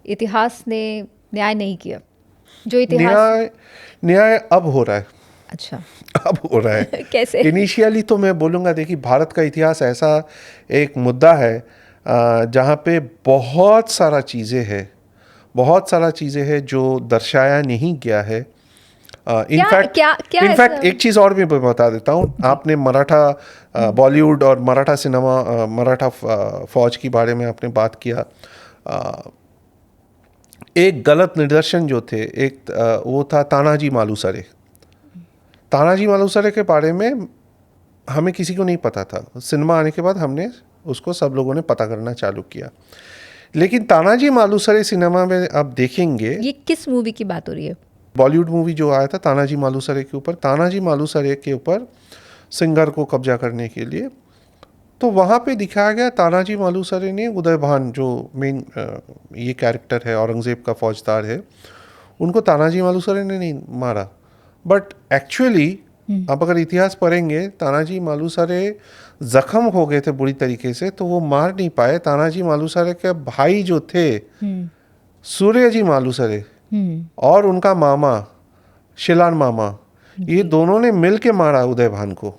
इतिहास ने न्याय नहीं किया। जो इतिहास न्याय अब हो रहा है। अच्छा, अब हो रहा है। कैसे? इनिशियली तो मैं बोलूँगा, देखिए, भारत का इतिहास ऐसा एक मुद्दा है जहाँ पे बहुत सारा चीज़ें हैं जो दर्शाया नहीं गया है। इनफैक्ट एक चीज़ और भी मैं बता देता हूँ। आपने मराठा बॉलीवुड और मराठा सिनेमा, मराठा फौज के बारे में आपने बात किया। एक गलत निदर्शन जो थे, वो था तानाजी मालुसरे। तानाजी मालुसरे के बारे में हमें किसी को नहीं पता था। सिनेमा आने के बाद हमने उसको, सब लोगों ने पता करना चालू किया। लेकिन तानाजी मालुसरे सिनेमा में आप देखेंगे। ये किस मूवी की बात हो रही है? बॉलीवुड मूवी जो आया था तानाजी मालुसरे के ऊपर। तानाजी मालुसरे के ऊपर सिंगर को कब्जा करने के लिए, तो वहाँ पे दिखाया गया तानाजी मालुसरे ने उदयभान, जो मेन ये कैरेक्टर है, औरंगज़ेब का फौजदार है, उनको तानाजी मालुसरे ने नहीं मारा। बट एक्चुअली आप अगर इतिहास पढ़ेंगे, तानाजी मालुसरे जख्म हो गए थे बुरी तरीके से, तो वो मार नहीं पाए। तानाजी मालुसरे के भाई जो थे सूर्यजी मालुसरे और उनका मामा शिलान मामा, ये दोनों ने मिल के मारा उदयभान को।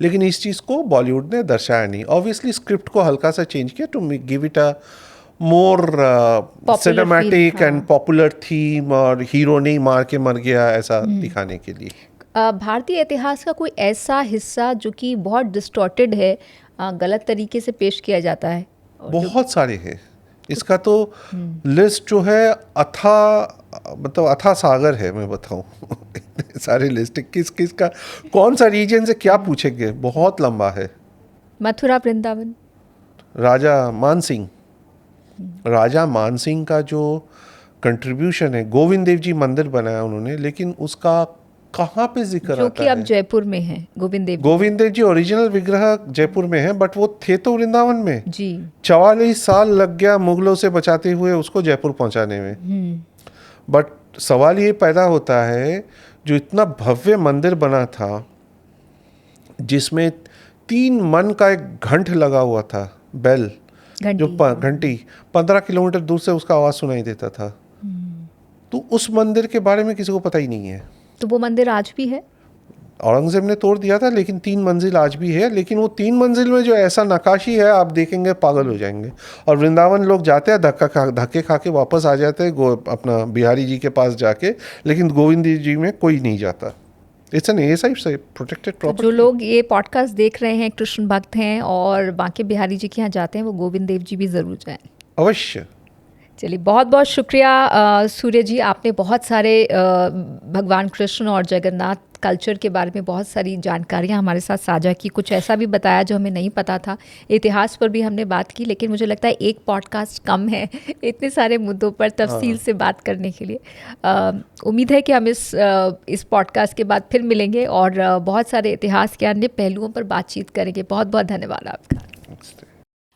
लेकिन इस चीज़ को बॉलीवुड ने दर्शाया नहीं। ऑब्वियसली स्क्रिप्ट को हल्का सा चेंज किया to give it a more cinematic and popular theme, और हीरो नहीं मार के मर गया ऐसा दिखाने के लिए। भारतीय इतिहास का कोई ऐसा हिस्सा जो कि बहुत डिस्टॉर्टेड है, गलत तरीके से पेश किया जाता है? बहुत सारे हैं। इसका तो लिस्ट जो है अथा सागर है, मैं बताऊं। सारे लिस्ट किस का कौन सा रीजन से क्या पूछेंगे, बहुत लंबा है। मथुरा वृंदावन, राजा मानसिंह का जो कंट्रीब्यूशन है, गोविंद देव जी मंदिर बनाया उन्होंने, लेकिन उसका कहाँ पे जिक्र आता है? जो कि अब जयपुर में है। गोविंद देव जी ओरिजिनल विग्रह जयपुर में है, बट वो थे तो वृंदावन में जी। 44 साल लग गया मुगलों से बचाते हुए उसको जयपुर पहुंचाने में। बट सवाल ये पैदा होता है, जो इतना भव्य मंदिर बना था, जिसमें 3 मन का एक घंट लगा हुआ था, बेल, जो घंटी 15 किलोमीटर दूर से उसका आवाज़ सुनाई देता था। तो उस मंदिर के बारे में किसी को पता ही नहीं है। तो वो मंदिर आज भी है? औरंगजेब ने तोड़ दिया था, लेकिन 3 मंजिल आज भी है। लेकिन वो 3 मंजिल में जो ऐसा नक्काशी है, आप देखेंगे पागल हो जाएंगे। और वृंदावन लोग जाते हैं, धक्के खा के वापस आ जाते हैं अपना बिहारी जी के पास जाके, लेकिन गोविंद जी में कोई नहीं जाता। इट्स एन ASI से प्रोटेक्टेड तो प्रॉपर्टी। जो लोग ये पॉडकास्ट देख रहे हैं, कृष्ण भक्त हैं और बांके बिहारी जी के यहाँ जाते हैं, वो गोविंद देव जी भी ज़रूर जाएं। अवश्य। चलिए, बहुत बहुत शुक्रिया सूर्य जी, आपने बहुत सारे भगवान कृष्ण और जगन्नाथ कल्चर के बारे में बहुत सारी जानकारियाँ हमारे साथ साझा की। कुछ ऐसा भी बताया जो हमें नहीं पता था। इतिहास पर भी हमने बात की, लेकिन मुझे लगता है एक पॉडकास्ट कम है इतने सारे मुद्दों पर तफसील से बात करने के लिए। उम्मीद है कि हम इस पॉडकास्ट के बाद फिर मिलेंगे और बहुत सारे इतिहास के अन्य पहलुओं पर बातचीत करेंगे। बहुत बहुत धन्यवाद आपका।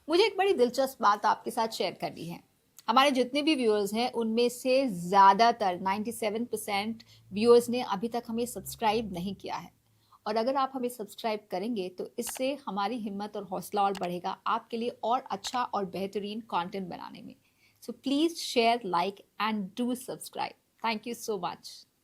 मुझे एक बड़ी दिलचस्प बात आपके साथ शेयर करनी है। हमारे जितने भी व्यूअर्स हैं, उनमें से ज़्यादातर 97% व्यूअर्स ने अभी तक हमें सब्सक्राइब नहीं किया है। और अगर आप हमें सब्सक्राइब करेंगे तो इससे हमारी हिम्मत और हौसला और बढ़ेगा आपके लिए और अच्छा और बेहतरीन कंटेंट बनाने में। So please share, like and do subscribe. Thank you so much.